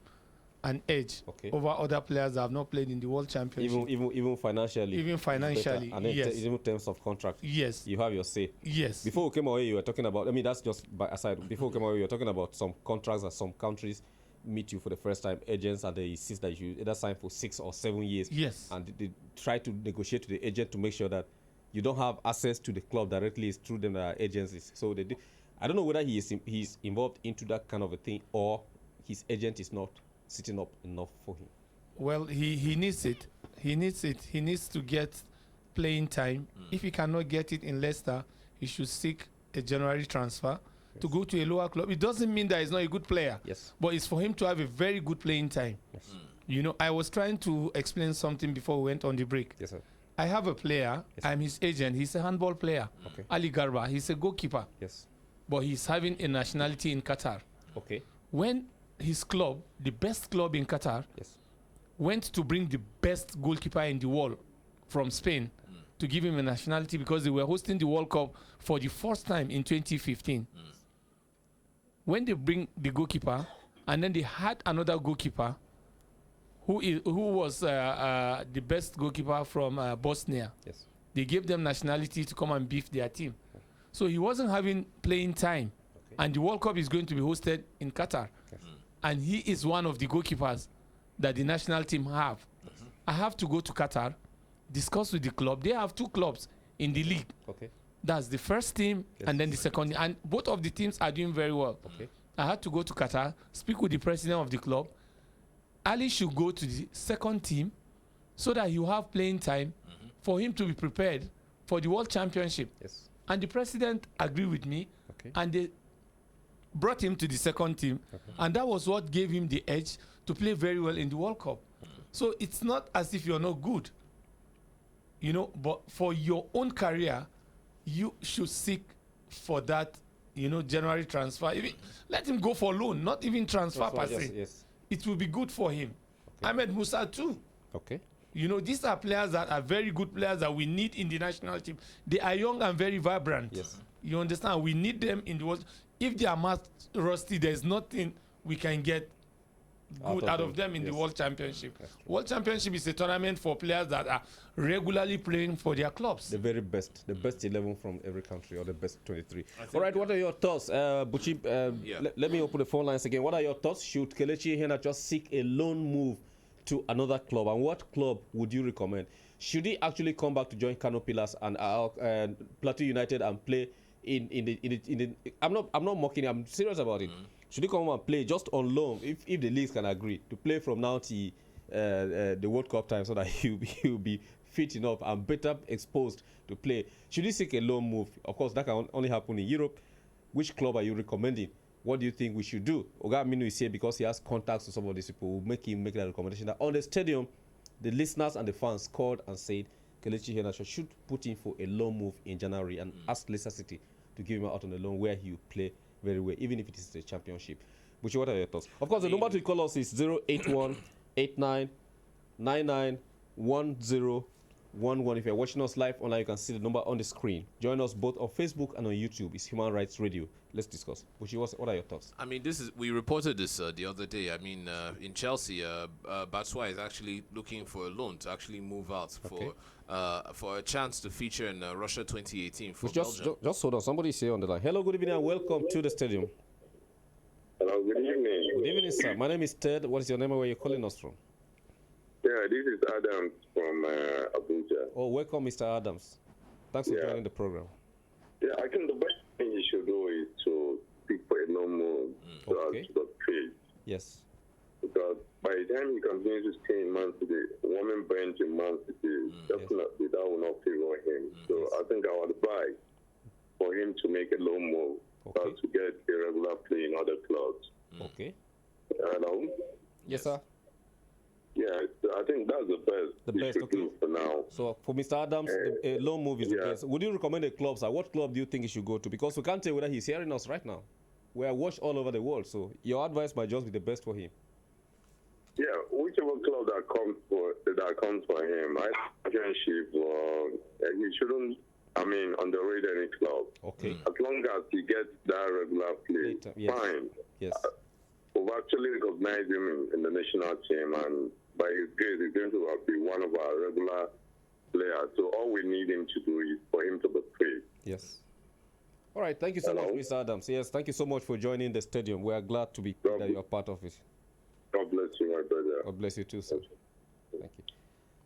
an edge over other players that have not played in the World Championship. Even financially. Even financially, and then yes. Even in terms of contract. Yes. You have your say. Yes. Before we came away, you were talking about, that's just by aside. Before we came away, you were talking about some contracts that some countries meet you for the first time, agents, and they insist that you either sign for 6 or 7 years. Yes. And they try to negotiate with the agent to make sure that you don't have access to the club directly. It's through them that are agencies. So they do. I don't know whether he's involved into that kind of a thing or his agent is not sitting up enough for him. Well, he needs it. He needs it. He needs to get playing time. If he cannot get it in Leicester, he should seek a January transfer to go to a lower club. It doesn't mean that he's not a good player. Yes. But it's for him to have a very good playing time. Yes. I was trying to explain something before we went on the break. Yes, sir. I have a player. Yes. I'm his agent. He's a handball player. Okay. Ali Garba. He's a goalkeeper. Yes. But he's having a nationality in Qatar. Okay. When his club, the best club in Qatar, yes, went to bring the best goalkeeper in the world from Spain to give him a nationality because they were hosting the World Cup for the first time in 2015. When they bring the goalkeeper, and then they had another goalkeeper who was the best goalkeeper from Bosnia. Yes. They gave them nationality to come and beef their team. So he wasn't having playing time. And the World Cup is going to be hosted in Qatar. Yes. And he is one of the goalkeepers that the national team have. I have to go to Qatar, discuss with the club. They have 2 clubs in the league. Okay. That's the first team and then the second. And both of the teams are doing very well. Okay. I had to go to Qatar, speak with the president of the club. Ali should go to the second team so that he will have playing time for him to be prepared for the World Championship. Yes. And the president agreed with me. Okay. And they brought him to the second team. Okay. And that was what gave him the edge to play very well in the World Cup. So it's not as if you're not good. But for your own career, you should seek for that, January transfer. Let him go for loan, not even transfer per se. Yes. It will be good for him. Okay. Ahmed Musa too. Okay. You know, these are players that are very good players that we need in the national team. They are young and very vibrant. Yes. You understand? We need them in the world. If they are much rusty, there's nothing we can get good out of them in the World Championship. World Championship is a tournament for players that are regularly playing for their clubs. The very best, the best 11 from every country, or the best 23. All right, what are your thoughts? Buchi, let me open the phone lines again. What are your thoughts? Should Kelechi Iheanacho just seek a loan move to another club? And what club would you recommend? Should he actually come back to join Kano Pillars and Plateau United and play in the I'm not mocking him, I'm serious about it. Should he come and play just on loan if the leagues can agree to play from now to the World Cup time, so that he'll be fit enough and better exposed to play? Should he seek a loan move? Of course, that can only happen in Europe. Which club are you recommending? What do you think we should do? Oga Aminu is here because he has contacts with some of these people who make him make that recommendation. That on the stadium, the listeners and the fans called and said Kelechi Iheanacho should put in for a loan move in January and ask Leicester City to give him out on the loan where he will play very well, even if it is the championship. Buchi, what are your thoughts? Of course, the number to call us is 081-89-99-1011. If you're watching us live online, you can see the number on the screen. Join us both on Facebook and on YouTube. It's Human Rights Radio. Let's discuss. Buchi, what are your thoughts? I mean, we reported this the other day. I mean, in Chelsea, Batshuayi is actually looking for a loan to actually move out for a chance to feature in Russia 2018 for Belgium. Just hold on. Somebody's here on the line. Hello, good evening, and welcome to the stadium. Hello, good evening. Good evening, sir. My name is Ted. What is your name and where you're calling us from? Yeah, this is Adams from Abuja. Oh, welcome, Mr. Adams. Thanks for joining the program. Yeah, I think the best thing you should do is to pick for a normal to the trade. Yes. Because by the time he continues to stay in Man City, woman bench in Man City, definitely that will not favor him. So I think I would advise for him to make a loan move to get a regular play in other clubs. Okay. Hello? Yes, sir. Yeah, I think that's the best. The best, do for now. So for Mr. Adams, a loan move is the best. Would you recommend a club, sir? What club do you think he should go to? Because we can't tell whether he's hearing us right now. We are watched all over the world, so your advice might just be the best for him. Yeah, whichever club that comes for him, championship, he shouldn't. Underrate any club. Okay. As long as he gets that regular play, fine. Yes. We've actually recognized him in the national team, and by his grace, he's going to be one of our regular players. So all we need him to do is for him to be free. Yes. All right. Thank you so much, Mr. Adams. Yes, thank you so much for joining the stadium. We are glad to be that you are part of it. God bless you, my brother. God bless you too, sir. Thank you.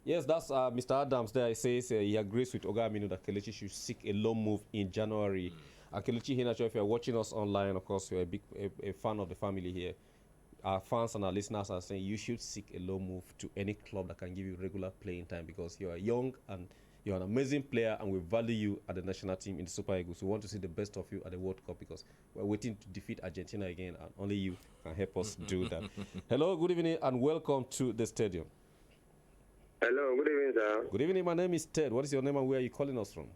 Yes, that's Mr. Adams there. He says he agrees with Oga Aminu that Kelechi should seek a loan move in January. And Kelechi Iheanacho, if you're watching us online, of course, you're a fan of the family here. Our fans and our listeners are saying you should seek a loan move to any club that can give you regular playing time, because you are young and you're an amazing player, and we value you at the national team in the Super Eagles. We want to see the best of you at the World Cup, because we're waiting to defeat Argentina again, and only you can help us do that. Hello, good evening, and welcome to the stadium. Hello, good evening, sir. Good evening, my name is Ted. What is your name and where are you calling us from?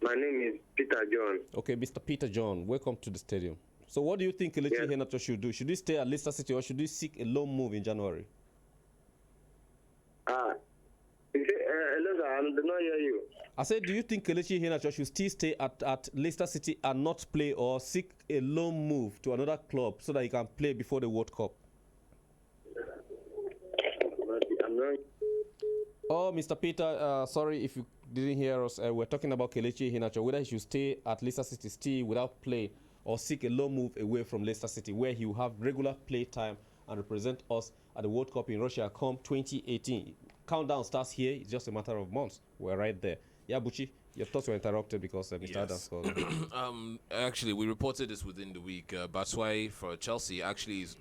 My name is Peter John. Okay, Mr. Peter John, welcome to the stadium. So what do you think Kelechi Iheanacho should do? Should he stay at Leicester City or should he seek a loan move in January? Hello, sir, I did not hear you. I said, do you think Kelechi Iheanacho should still stay at Leicester City and not play, or seek a loan move to another club so that he can play before the World Cup? I'm not. Oh, Mr. Peter, sorry if you didn't hear us. We're talking about Kelechi Iheanacho, whether he should stay at Leicester City still without play, or seek a loan move away from Leicester City, where he will have regular play time and represent us at the World Cup in Russia come 2018. Countdown starts here. It's just a matter of months. We're right there. Yeah, Buchi, your thoughts were interrupted because Mr. Adams called. Actually, we reported this within the week. Batshuayi for Chelsea actually is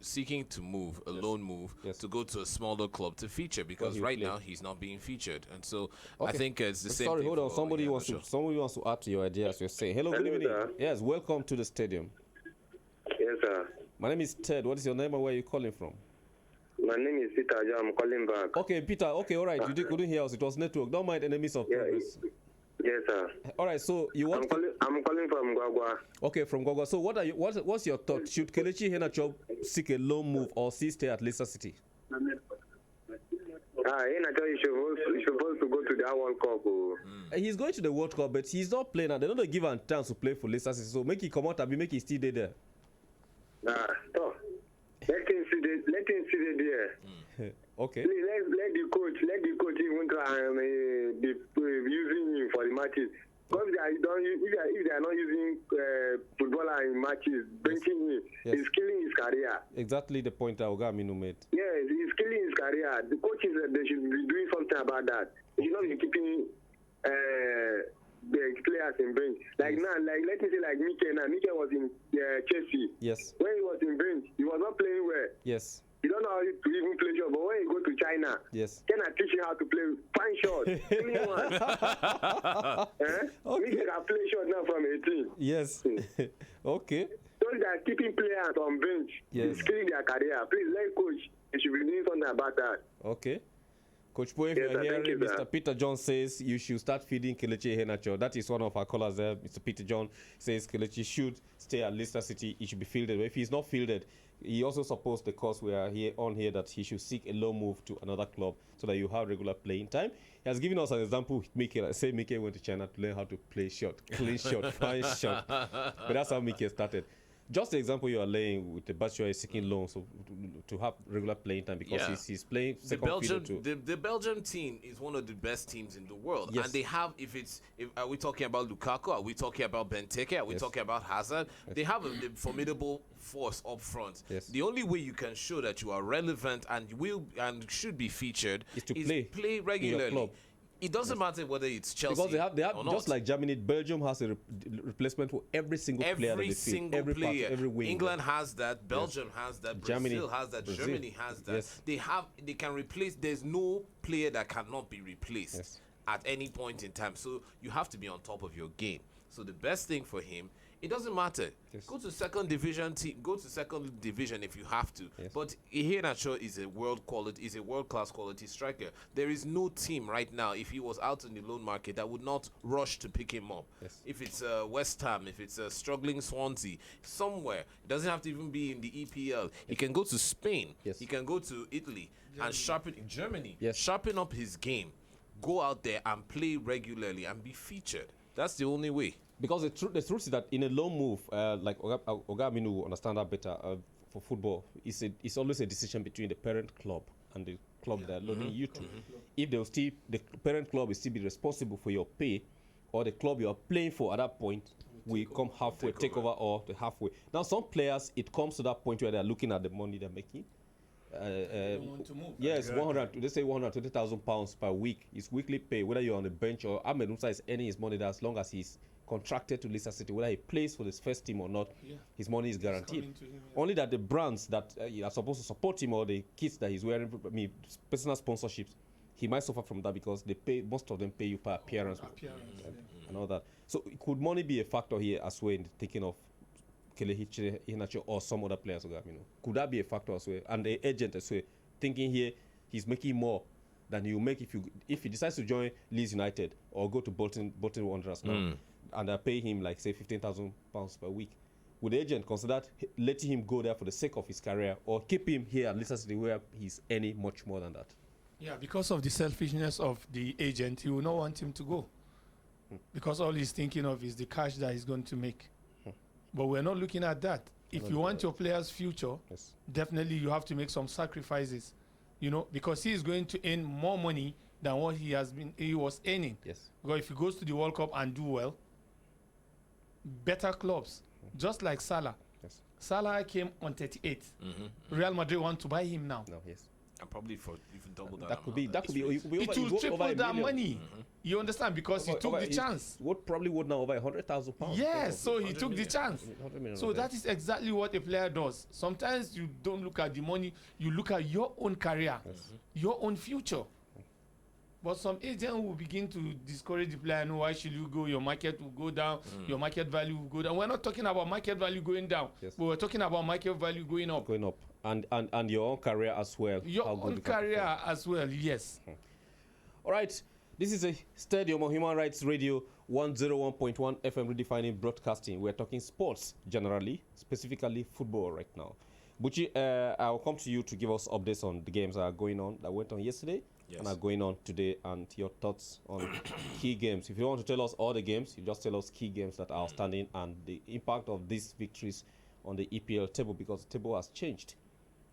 seeking to move, a loan move, to go to a smaller club to feature, because right now he's not being featured. And so I think it's the same Sorry, thing. hold on. Somebody wants to add to your ideas. You're saying. Hello, good evening. Yes, welcome to the stadium. Yes, sir. My name is Ted. What is your name and where are you calling from? My name is Peter. I'm calling back. Okay, Peter. Okay, all right. You couldn't hear us. It was network. Don't mind enemies of progress. Yes, sir. All right. So you want? I'm calling from Gwagwa. Okay, from Gwagwa. So what's your thought? Should Kelechi Iheanacho seek a loan move or stay at Leicester City? He's supposed to go to that World Cup. He's going to the World Cup, but he's not playing. And they don't give him a chance to play for Leicester City. So make him come out and make him stay there. Stop. Let him sit there. Okay. Please let the coach even try be using him for the matches. Because if they are not using footballer in matches, benching him, he's killing his career. Exactly the point that Ogaminu made. Yes, he's killing his career. The coaches, they should be doing something about that. They should not be keeping the players in bench. Like now, let me say like Mike now. Mike was in Chelsea. Yes. When he was in bench, he was not playing well. Yes. You don't know how to even play shot, but when you go to China, can I teach you how to play fine shot? Clean one. Okay. Mike can play shot now from 18. Yes. Okay. Those that are keeping players on bench, is killing their career. Please let coach. They should be doing something about that. Okay. Coach Poe, if you're hearing, Mr. Peter John says you should start feeding Kelechi Iheanacho. That is one of our callers there. Mr. Peter John says Kelechi should stay at Leicester City. He should be fielded. But if he's not fielded, he also supports the cause we are here that he should seek a loan move to another club so that you have regular playing time. He has given us an example. Mike went to China to learn how to play shot, clean shot, fine shot. But that's how Mike started. Just the example you are laying with the Batshuayi seeking loan so to have regular playing time because he's playing second fiddle too. The Belgium team is one of the best teams in the world, and they have. Are we talking about Lukaku? Are we talking about Benteke? Are we talking about Hazard? They have a formidable force up front. The only way you can show that you are relevant and should be featured is to play regularly. It doesn't matter whether it's Chelsea because they have just like Germany. Belgium has a replacement for every single player. Every single player. Every wing. England has that. Belgium has that. Brazil has that. Germany has that. They can replace. There's no player that cannot be replaced at any point in time. So you have to be on top of your game. So the best thing for him, it doesn't matter. Go to second division team. Go to second division if you have to. But Iheanacho is a world-class quality striker. There is no team right now, if he was out in the loan market, that would not rush to pick him up. If it's West Ham, if it's struggling Swansea, somewhere. It doesn't have to even be in the EPL. He can go to Spain. He can go to Italy and sharpen up his game. Go out there and play regularly and be featured. That's the only way. Because the truth is that in a loan move, like Ogaminu will understand that better for football, it's always a decision between the parent club and the club they're loaning you to. If the parent club will still be responsible for your pay, or the club you are playing for at that point will come halfway, take over or the halfway. Now, some players, it comes to that point where they're looking at the money they're making. They want to move. Yes, they say £120,000 per week. It's weekly pay, whether you're on the bench or Ahmed Musa is earning his money there as long as he's contracted to Leicester City, whether he plays for his first team or not, his money is guaranteed. Only that the brands that are supposed to support him or the kits that he's wearing, personal sponsorships, he might suffer from that because most of them pay you per appearance. And all that. So could money be a factor here as well in the thinking of Kelechi Iheanacho or some other players? Could that be a factor as well? And the agent as well, thinking here he's making more than he'll make if he decides to join Leeds United or go to Bolton Wanderers now, and I pay him like say £15,000 per week. Would the agent consider letting him go there for the sake of his career, or keep him here at Leicester City where he's earning much more than that? Yeah, because of the selfishness of the agent, he will not want him to go, because all he's thinking of is the cash that he's going to make. But we're not looking at that. If you want your player's future, definitely you have to make some sacrifices, because he is going to earn more money than what he was earning. Because if he goes to the World Cup and do well, better clubs, just like Salah. Salah came on 38. Real Madrid want to buy him now. And probably for even double that. That could be. It will triple that money. You understand? Because he took the chance. What probably would now over £100,000. Yes, so he took the chance. So that is exactly what a player does. Sometimes you don't look at the money, you look at your own career, your own future. But some agent will begin to discourage the player. No, why should you go? Your market will go down. Your market value will go down. We're not talking about market value going down. But we're talking about market value going up. And your own career as well. Your own career as well, yes. All right. This is a Stadium of Human Rights Radio 101.1 FM redefining broadcasting. We're talking sports generally, specifically football right now. Buchi, I'll come to you to give us updates on the games that are going on, that went on yesterday. and are going on today, and your thoughts on key games. If you want to tell us all the games, you just tell us key games that are outstanding and the impact of these victories on the EPL table, because the table has changed.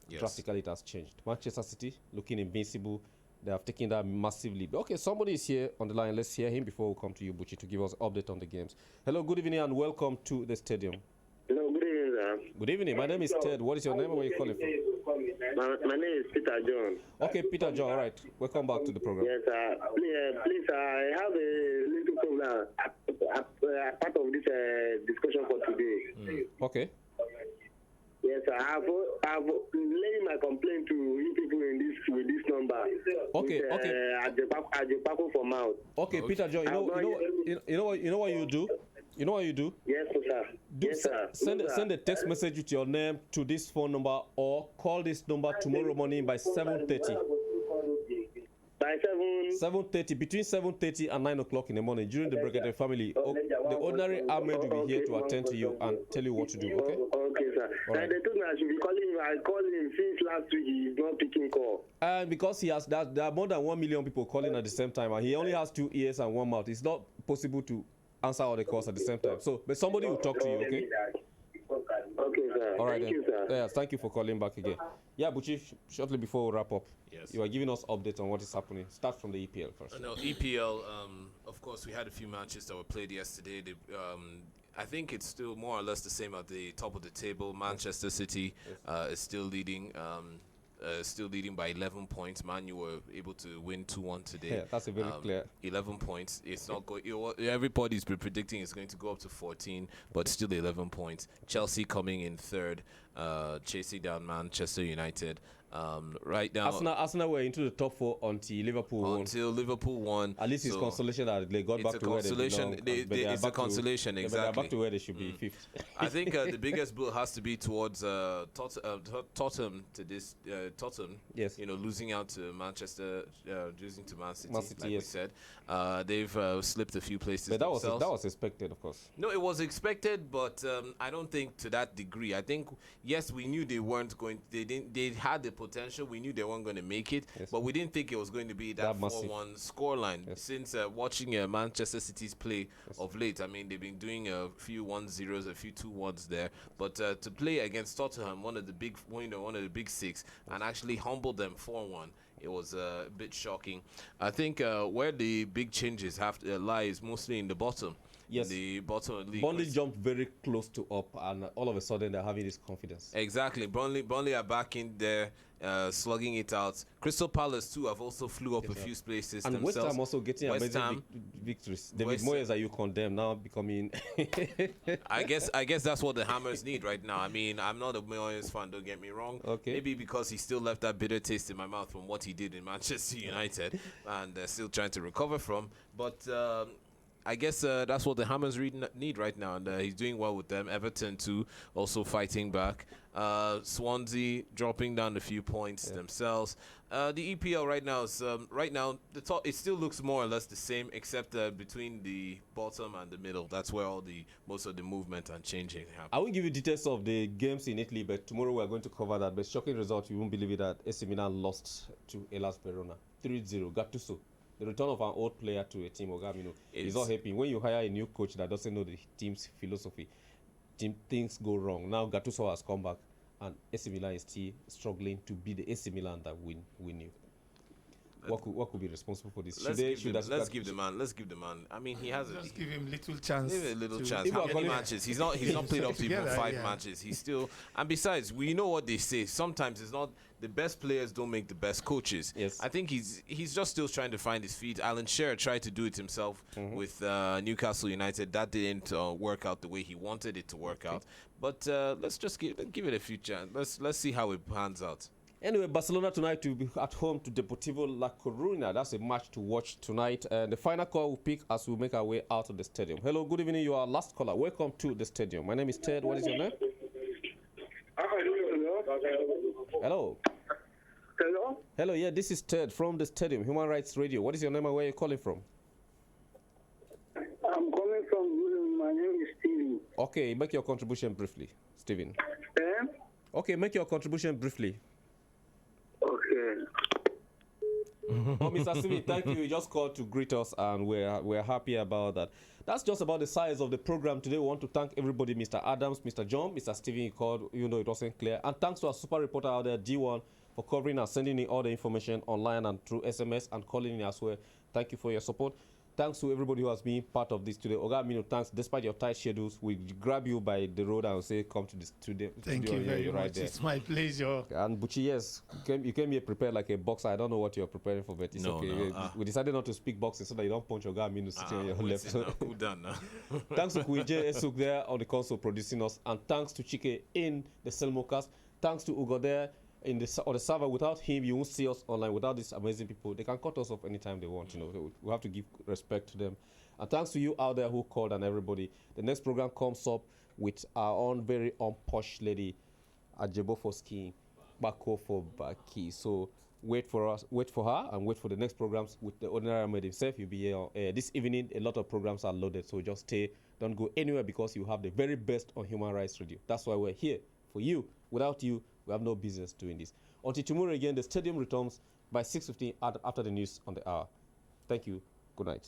Drastically, it has changed. Manchester City looking invincible. They have taken that massively. Okay, somebody is here on the line. Let's hear him before we come to you, Buchi, to give us an update on the games. Hello, good evening, and welcome to the stadium. Hello, good evening, sir. Good evening. My name is Ted. What is your name and where are you calling from? My name is Peter John. Okay, Peter John. All right. Welcome back to the program. Yes, sir. Please, I have a little problem part of this discussion for today. Okay. Yes, sir. I've laid my complaint to you people with this number. Okay, with, okay. At the Paco for mouth. Okay, Peter John. You know what you do. You know what you do? Yes, sir. Send a text message with your name to this phone number, or call this number tomorrow morning by 7:30. By 7:30, between 7:30 and 9 o'clock in the morning, during the Brigadier family, the ordinary Ahmed will be here to attend to you and tell you what to do. Okay? Okay, sir. Right. They told me I should be calling him. I called him since last week. He is not picking call. And because there are more than 1 million people calling at the same time, and he only has 2 ears and 1 mouth, it's not possible to answer all the calls at the same time. So, but somebody will talk to you. Okay? Okay, sir. All right, thank you, sir. Yes, thank you for calling back again. Yeah, Buchi, shortly before we wrap up, you are giving us updates on what is happening. Start from the EPL first. No, EPL, of course, we had a few matches that were played yesterday. I think it's still more or less the same at the top of the table. Manchester City is still leading. Still leading by 11 points. Man, you were able to win 2-1 today. Yeah, that's a very clear. 11 points. It's not going. Everybody's been predicting it's going to go up to 14, but still 11 points. Chelsea coming in third, chasing down Manchester United. Right now, Arsenal were into the top 4 until Liverpool won. At least it's consolation that they got back to where they belong. It's a consolation, exactly. They are back to where they should be, fifth. I think the biggest blow has to be towards Tottenham Tottenham. Yes. Losing out to Manchester, losing to Man City, like yes. we said. They've slipped a few places. But that was expected, of course. No, it was expected, but I don't think to that degree. I think yes, we knew they weren't going. They had the potential. We knew they weren't going to make it, but we didn't think it was going to be that 4-1 scoreline. Yes. Since watching Manchester City's play of late, I mean, they've been doing a few 1-0s, a few 2-1s there, but to play against Tottenham, one of the big six, and actually humble them 4-1. It was a bit shocking. I think where the big changes have to lie is mostly in the bottom. Yes. The bottom of the league. Burnley jumped very close to up, and all of a sudden they're having this confidence. Exactly. Burnley are back in there, slugging it out. Crystal Palace too have also flew up a few places and themselves. West Ham also getting amazing victories. David Moyes, are you condemned now becoming? I guess that's what the Hammers need right now. I mean, I'm not a Moyes fan. Don't get me wrong. Okay. Maybe because he still left that bitter taste in my mouth from what he did in Manchester United, and they're still trying to recover from. But I guess that's what the Hammers need right now, and he's doing well with them. Everton too, also fighting back. Swansea dropping down a few points themselves. The EPL right now is the top. It still looks more or less the same, except between the bottom and the middle. That's where most of the movement and changing happen. I will give you details of the games in Italy, but tomorrow we are going to cover that. But shocking result, you won't believe it, that AC Milan lost to Hellas Verona 3-0. Gattuso. The return of an old player to a team, Ogamino, is not helping. When you hire a new coach that doesn't know the team's philosophy, things go wrong. Now Gattuso has come back, and AC Milan is still struggling to be the AC Milan that we knew. What could be responsible for this? Let's give the man. I mean, he has just give him little chance. Give him a little chance. How many matches? He's not played up to even 5 matches. He's still. And besides, we know what they say. Sometimes it's not the best players don't make the best coaches. Yes. I think he's just still trying to find his feet. Alan Shearer tried to do it himself with Newcastle United. That didn't work out the way he wanted it to work out. But let's just give it a few chances. Let's see how it pans out. Anyway, Barcelona tonight will be at home to Deportivo La Coruña. That's a match to watch tonight. And the final call we'll pick as we make our way out of the stadium. Hello, good evening. You are last caller. Welcome to the stadium. My name is Ted. What is your name? Hello. Hello? Hello, yeah, this is Ted from the stadium, Human Rights Radio. What is your name and where are you calling from? I'm calling from, my name is Steven. Okay, make your contribution briefly, Steven. Eh? Okay, make your contribution briefly. Okay. But Mr. Steven, thank you. You just called to greet us, and we're happy about that. That's just about the size of the program today. We want to thank everybody, Mr. Adams, Mr. John, Mr. Steven, you called, even though it wasn't clear. And thanks to our super reporter out there, D1, for covering and sending in all the information online and through SMS and calling in as well. Thank you for your support. Thanks to everybody who has been part of this today. Oga Aminu, thanks. Despite your tight schedules, we grab you by the road and say, come to the studio. Thank you very much. There. It's my pleasure. And Buchi, yes, you came here prepared like a boxer. I don't know what you're preparing for, but it's okay. We decided not to speak boxing so that you don't punch Oga Aminu sitting on your left. Cool down now. Thanks to Kuije Esuk there on the console producing us. And thanks to Chike in the Selmocast. Thanks to Ugo there on the server. Without him, you won't see us online. Without these amazing people, they can cut us off anytime they want. We have to give respect to them. And thanks to you out there who called and everybody. The next program comes up with our own very posh lady, Ajebo for skiing, Bako for Baki. So wait for her, and wait for the next programs with the ordinary Ahmed himself. You'll be here this evening. A lot of programs are loaded, so just stay. Don't go anywhere because you have the very best on Human Rights Radio. That's why we're here for you. Without you, we have no business doing this. Until tomorrow again, the stadium returns by 6:15 after the news on the hour. Thank you. Good night.